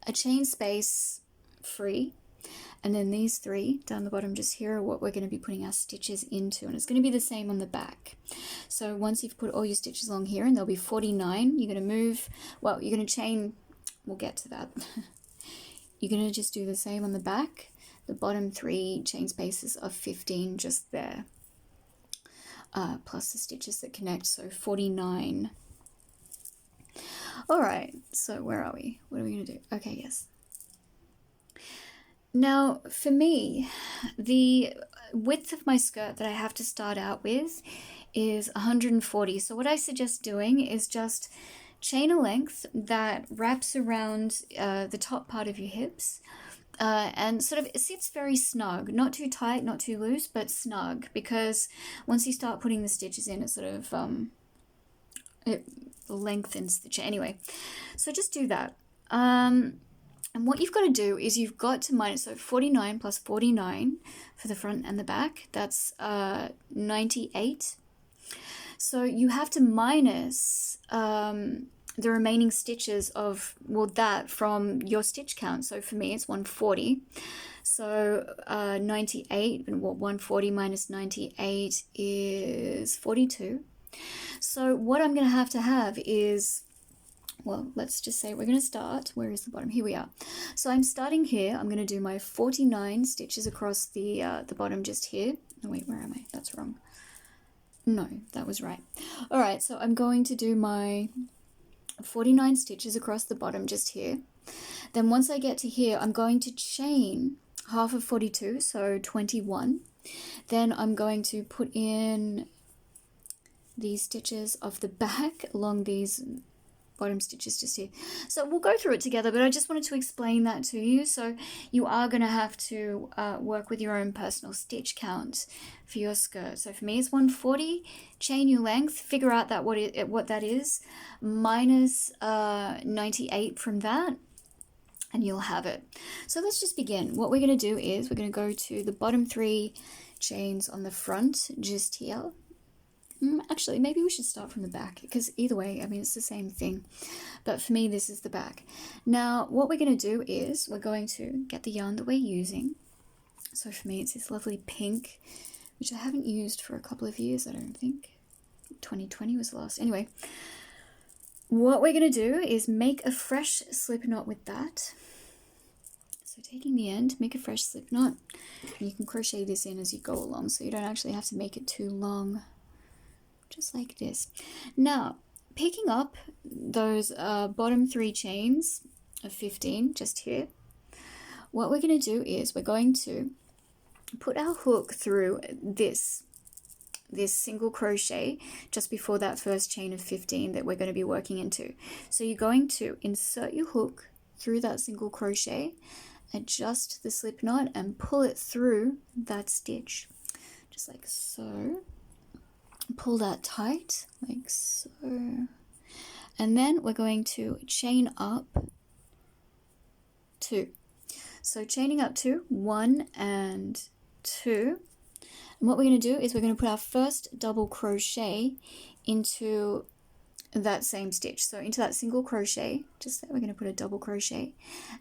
a chain space free, and then these 3 down the bottom just here are what we're going to be putting our stitches into, and it's going to be the same on the back. So once you've put all your stitches along here, and there'll be 49, you're going to move, well, you're going to chain, we'll get to that. You're going to just do the same on the back, the bottom 3 chain spaces of 15 just there, plus the stitches that connect, so 49. All right, so where are we? What are we going to do? Okay, yes. Now, for me, the width of my skirt that I have to start out with is 140. So what I suggest doing is just chain a length that wraps around the top part of your hips and sort of it sits very snug, not too tight, not too loose, but snug, because once you start putting the stitches in, it sort of it lengthens the chain. Anyway, so just do that. And what you've got to do is you've got to minus, so 49 plus 49 for the front and the back, that's 98. So you have to minus the remaining stitches of, well, that from your stitch count. So for me, it's 140. So 98, and what 140 minus 98 is 42. So what I'm going to have is, well, let's just say we're going to start, where is the bottom? Here we are. So I'm starting here. I'm going to do my 49 stitches across the bottom just here. Oh wait, where am I? That's wrong. No, that was right. All right, so I'm going to do my 49 stitches across the bottom just here. Then once I get to here, I'm going to chain half of 42, so 21. Then I'm going to put in these stitches of the back along these bottom stitches just here. So we'll go through it together, but I just wanted to explain that to you. So you are going to have to work with your own personal stitch count for your skirt. So for me it's 140. Chain your length, figure out that what that is, minus 98 from that, and you'll have it. So let's just begin. What we're going to do is we're going to go to the bottom 3 chains on the front just here. Actually, maybe we should start from the back, because either way, I mean, it's the same thing. But for me, this is the back. Now, what we're going to do is we're going to get the yarn that we're using. So for me, it's this lovely pink, which I haven't used for a couple of years, I don't think. 2020 was the last. Anyway, what we're going to do is make a fresh slip knot with that. So taking the end, make a fresh slip knot. And you can crochet this in as you go along, so you don't actually have to make it too long. Just like this. Now, picking up those bottom 3 chains of 15 just here, what we're going to do is we're going to put our hook through this single crochet just before that first chain of 15 that we're going to be working into. So you're going to insert your hook through that single crochet, adjust the slip knot and pull it through that stitch, just like so. Pull that tight like so, and then we're going to chain up 2. So chaining up 2, 1 and 2, and what we're going to do is we're going to put our first double crochet into that same stitch, so into that single crochet just there. We're going to put a double crochet,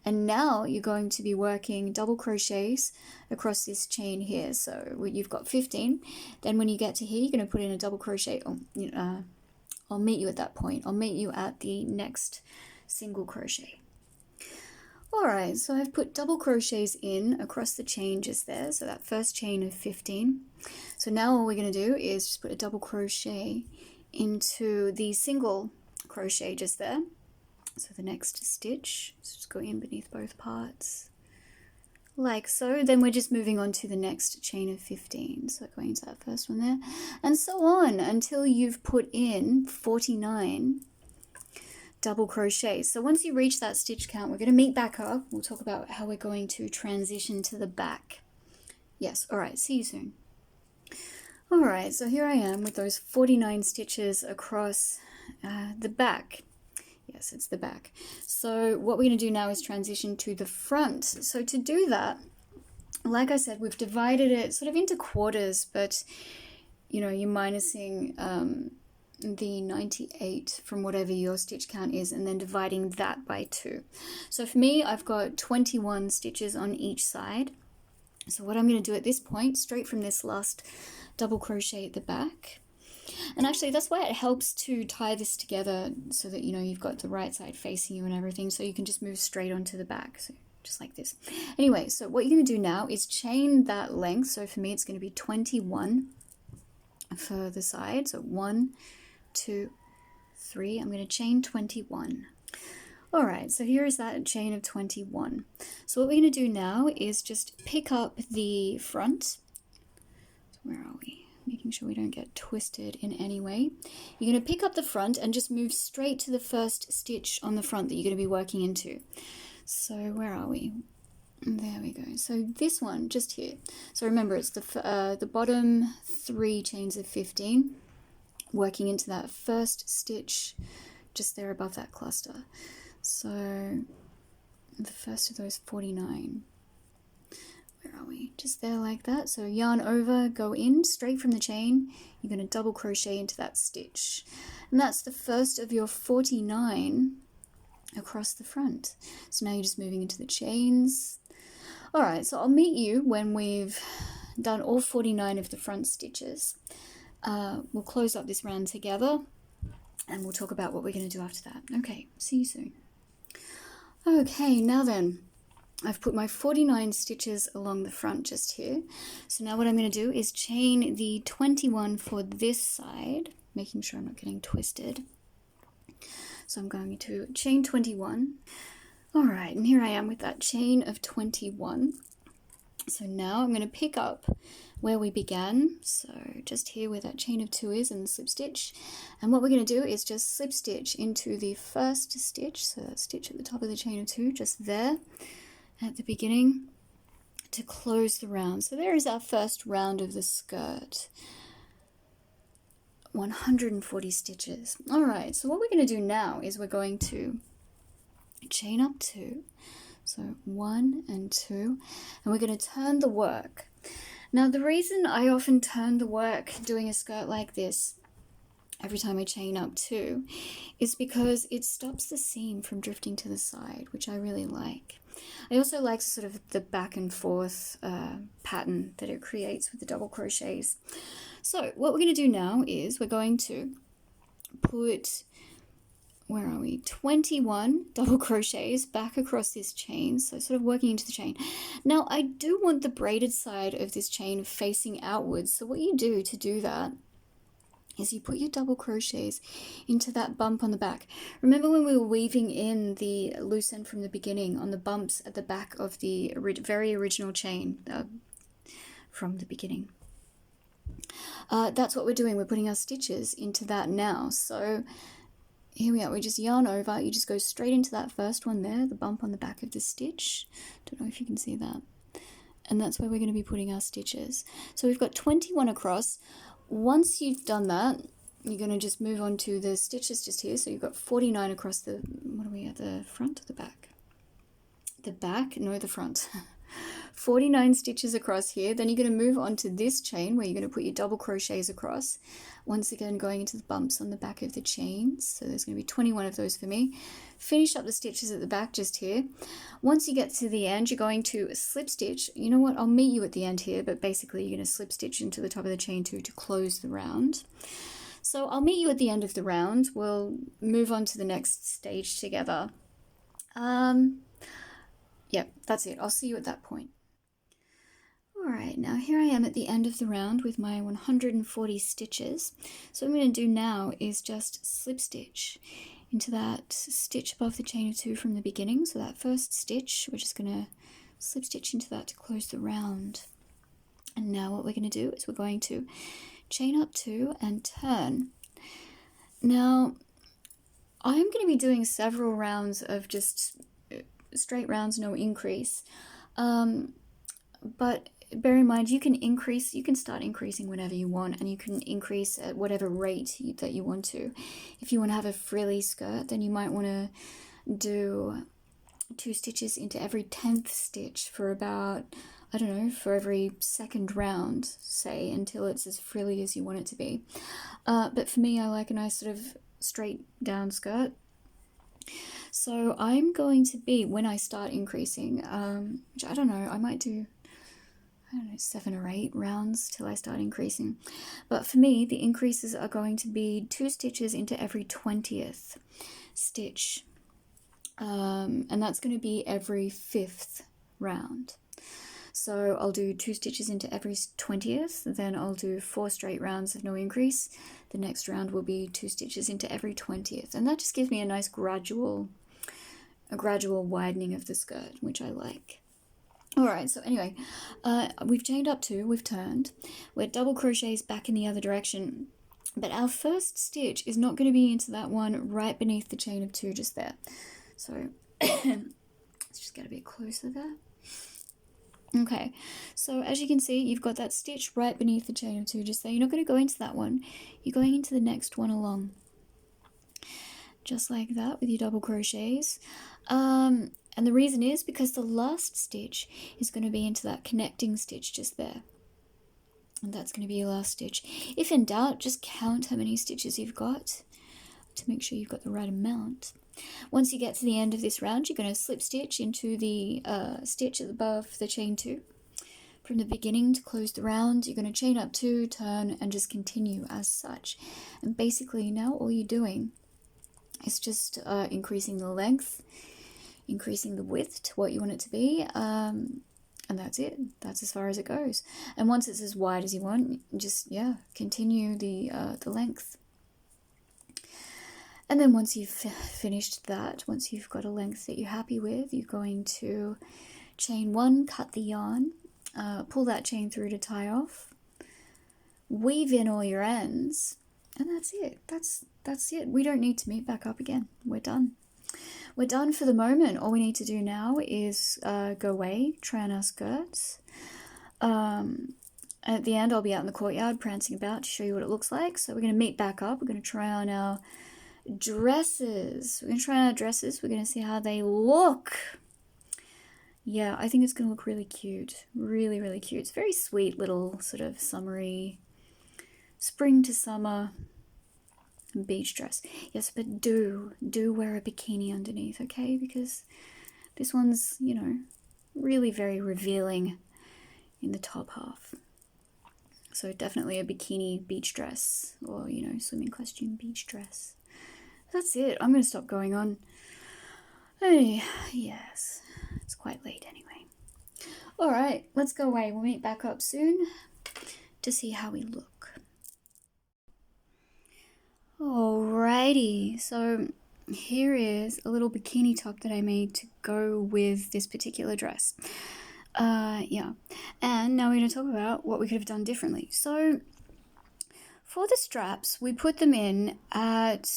and now you're going to be working double crochets across this chain here. So you've got 15, then when you get to here you're going to put in a double crochet. I'll meet you at that point. I'll meet you at the next single crochet. Alright, so I've put double crochets in across the chain just there, so that first chain of 15. So now all we're going to do is just put a double crochet into the single crochet just there. So the next stitch, so just go in beneath both parts like so. Then we're just moving on to the next chain of 15, so going into that first one there, and so on until you've put in 49 double crochets. So once you reach that stitch count, we're going to meet back up. We'll talk about how we're going to transition to the back. Yes, alright, see you soon. Alright, so here I am with those 49 stitches across the back. Yes, it's the back. So what we're going to do now is transition to the front. So to do that, like I said, we've divided it sort of into quarters, but you know, you're minusing the 98 from whatever your stitch count is, and then dividing that by 2. So for me, I've got 21 stitches on each side. So what I'm going to do at this point, straight from this last double crochet at the back, and actually that's why it helps to tie this together so that you know you've got the right side facing you and everything, so you can just move straight onto the back, so just like this. Anyway, so what you're going to do now is chain that length. So for me it's going to be 21 for the side, so 1, 2, 3. I'm going to chain 21. Alright, so here is that chain of 21. So what we're going to do now is just pick up the front. So where are we? Making sure we don't get twisted in any way. You're going to pick up the front and just move straight to the first stitch on the front that you're going to be working into. So where are we? There we go. So this one just here. So remember, it's the bottom 3 chains of 15, working into that first stitch just there above that cluster. So the first of those 49. Where are we? Just there like that. So yarn over, go in straight from the chain. You're going to double crochet into that stitch. And that's the first of your 49 across the front. So now you're just moving into the chains. Alright, so I'll meet you when we've done all 49 of the front stitches. we'll close up this round together and we'll talk about what we're going to do after that. Okay, see you soon. Okay, now then, I've put my 49 stitches along the front just here. So now what I'm going to do is chain the 21 for this side, making sure I'm not getting twisted. So I'm going to chain 21. All right, and here I am with that chain of 21. So now I'm going to pick up where we began, so just here where that chain of 2 is and the slip stitch, and what we're going to do is just slip stitch into the first stitch, so that stitch at the top of the chain of 2 just there at the beginning to close the round. So there is our first round of the skirt, 140 stitches. All right, so what we're going to do now is we're going to chain up 2, so 1 and 2, and we're going to turn the work. Now the reason I often turn the work doing a skirt like this every time I chain up 2 is because it stops the seam from drifting to the side, which I really like. I also like sort of the back and forth pattern that it creates with the double crochets. So what we're going to do now is we're going to put, where are we, 21 double crochets back across this chain, so sort of working into the chain. Now I do want the braided side of this chain facing outwards, so what you do to do that is you put your double crochets into that bump on the back. Remember when we were weaving in the loose end from the beginning on the bumps at the back of the very original chain from the beginning? That's what we're doing, we're putting our stitches into that now. So here we are, we just yarn over, you just go straight into that first one there, the bump on the back of the stitch. Don't know if you can see that. And that's where we're going to be putting our stitches. So we've got 21 across. Once you've done that, you're going to just move on to the stitches just here. So you've got 49 across the, what are we at, the front or the back? The back? No, the front. 49 stitches across here. Then you're going to move on to this chain where you're going to put your double crochets across. Once again, going into the bumps on the back of the chains. So there's going to be 21 of those for me. Finish up the stitches at the back just here. Once you get to the end, you're going to slip stitch. You know what? I'll meet you at the end here, but basically you're going to slip stitch into the top of the chain to close the round. So I'll meet you at the end of the round. We'll move on to the next stage together. Yep, that's it. I'll see you at that point. Alright, now here I am at the end of the round with my 140 stitches. So what I'm going to do now is just slip stitch into that stitch above the chain of 2 from the beginning. So that first stitch, we're just going to slip stitch into that to close the round. And now what we're going to do is we're going to chain up 2 and turn. Now, I'm going to be doing several rounds of just straight rounds, no increase. But bear in mind, you can start increasing whenever you want, and you can increase at whatever rate that you want to. If you want to have a frilly skirt, then you might want to do 2 stitches into every 10th stitch for about, I don't know, for every second round, say, until it's as frilly as you want it to be. But for me, I like a nice sort of straight down skirt. So I'm going to be, when I start increasing, which I don't know, I might do, 7 or 8 rounds till I start increasing. But for me, the increases are going to be 2 stitches into every 20th stitch. And that's going to be every 5th round. So I'll do 2 stitches into every 20th, then I'll do 4 straight rounds of no increase. The next round will be 2 stitches into every 20th. And that just gives me a nice gradual widening of the skirt, which I like. Alright, so anyway, we've chained up 2, we've turned, we're double crochets back in the other direction, but our first stitch is not going to be into that one right beneath the chain of 2 just there. So let's just get a bit closer there. Okay, so as you can see, you've got that stitch right beneath the chain of 2 just there. You're not going to go into that one, you're going into the next one along. Just like that with your double crochets. And the reason is because the last stitch is going to be into that connecting stitch just there. And that's going to be your last stitch. If in doubt, just count how many stitches you've got to make sure you've got the right amount. Once you get to the end of this round, you're going to slip stitch into the stitch above the chain 2 from the beginning to close the round. You're going to chain up 2, turn, and just continue as such. And basically now all you're doing is just increasing the length, increasing the width to what you want it to be, and that's it. That's as far as it goes. And once it's as wide as you want, just, yeah, continue the length. And then once you've finished that, once you've got a length that you're happy with, you're going to chain 1, cut the yarn, pull that chain through to tie off, weave in all your ends, and that's it. That's it. We don't need to meet back up again. We're done. We're done for the moment. All we need to do now is go away, try on our skirts. At the end, I'll be out in the courtyard prancing about to show you what it looks like. So we're going to meet back up. We're going to try on our dresses. We're going to try on our dresses. We're going to see how they look. Yeah, I think it's going to look really cute. Really, really cute. It's a very sweet little sort of summery, spring to summer beach dress. Yes, but do wear a bikini underneath, okay? Because this one's, you know, really very revealing in the top half. So definitely a bikini beach dress, or, you know, swimming costume beach dress. That's it. I'm going to stop going on. Hey, yes, it's quite late anyway. All right, let's go away. We'll meet back up soon to see how we look. Alrighty, so here is a little bikini top that I made to go with this particular dress. Yeah, and now we're going to talk about what we could have done differently. So for the straps, we put them in at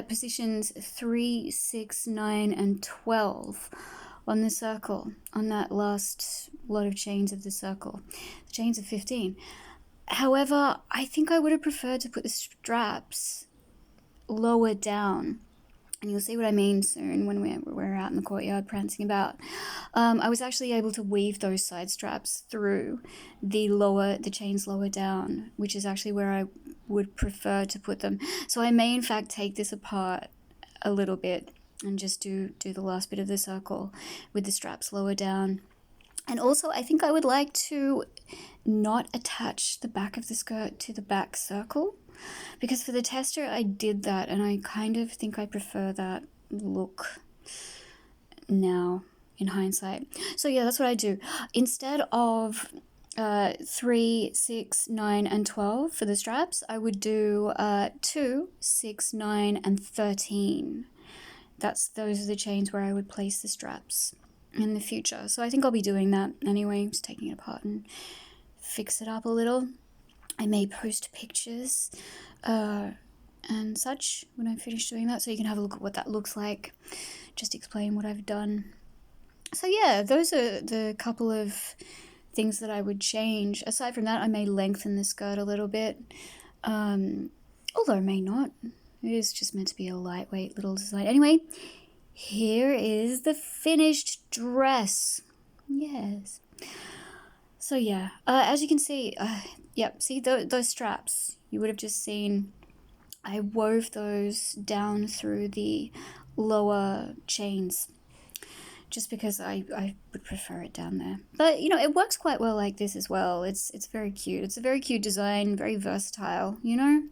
positions 3, 6, 9, and 12 on the circle, on that last lot of chains of the circle, the chains of 15. However, I think I would have preferred to put the straps lower down, and you'll see what I mean soon when we're out in the courtyard prancing about. I was actually able to weave those side straps through the chains lower down, which is actually where I would prefer to put them. So I may in fact take this apart a little bit and just do the last bit of the circle with the straps lower down. And also I think I would like to not attach the back of the skirt to the back circle, because for the tester I did that and I kind of think I prefer that look now in hindsight. So yeah, that's what I do. Instead of 3, 6, 9, and 12 for the straps, I would do 2, 6, 9, and 13. Those are the chains where I would place the straps in the future. So I think I'll be doing that anyway, just taking it apart and fix it up a little. I may post pictures and such when I finish doing that, so you can have a look at what that looks like, just explain what I've done. So yeah, those are the couple of things that I would change. Aside from that, I may lengthen the skirt a little bit, although I may not. It is just meant to be a lightweight little design. Anyway, here is the finished dress. Yes. So yeah, as you can see, yep, see those straps, you would have just seen I wove those down through the lower chains, just because I would prefer it down there. But, you know, it works quite well like this as well. It's very cute. It's a very cute design, very versatile, you know?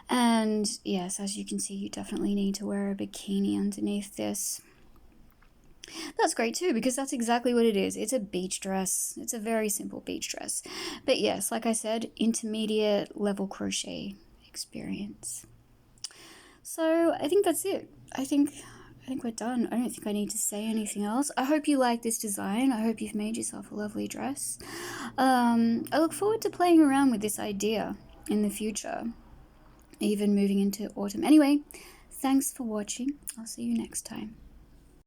And yes, as you can see, you definitely need to wear a bikini underneath this. That's great too, because that's exactly what it is. It's a beach dress. It's a very simple beach dress. But yes, like I said, intermediate level crochet experience. So I think that's it. I think we're done. I don't think I need to say anything else. I hope you like this design. I hope you've made yourself a lovely dress. I look forward to playing around with this idea in the future, even moving into autumn. Anyway, thanks for watching. I'll see you next time.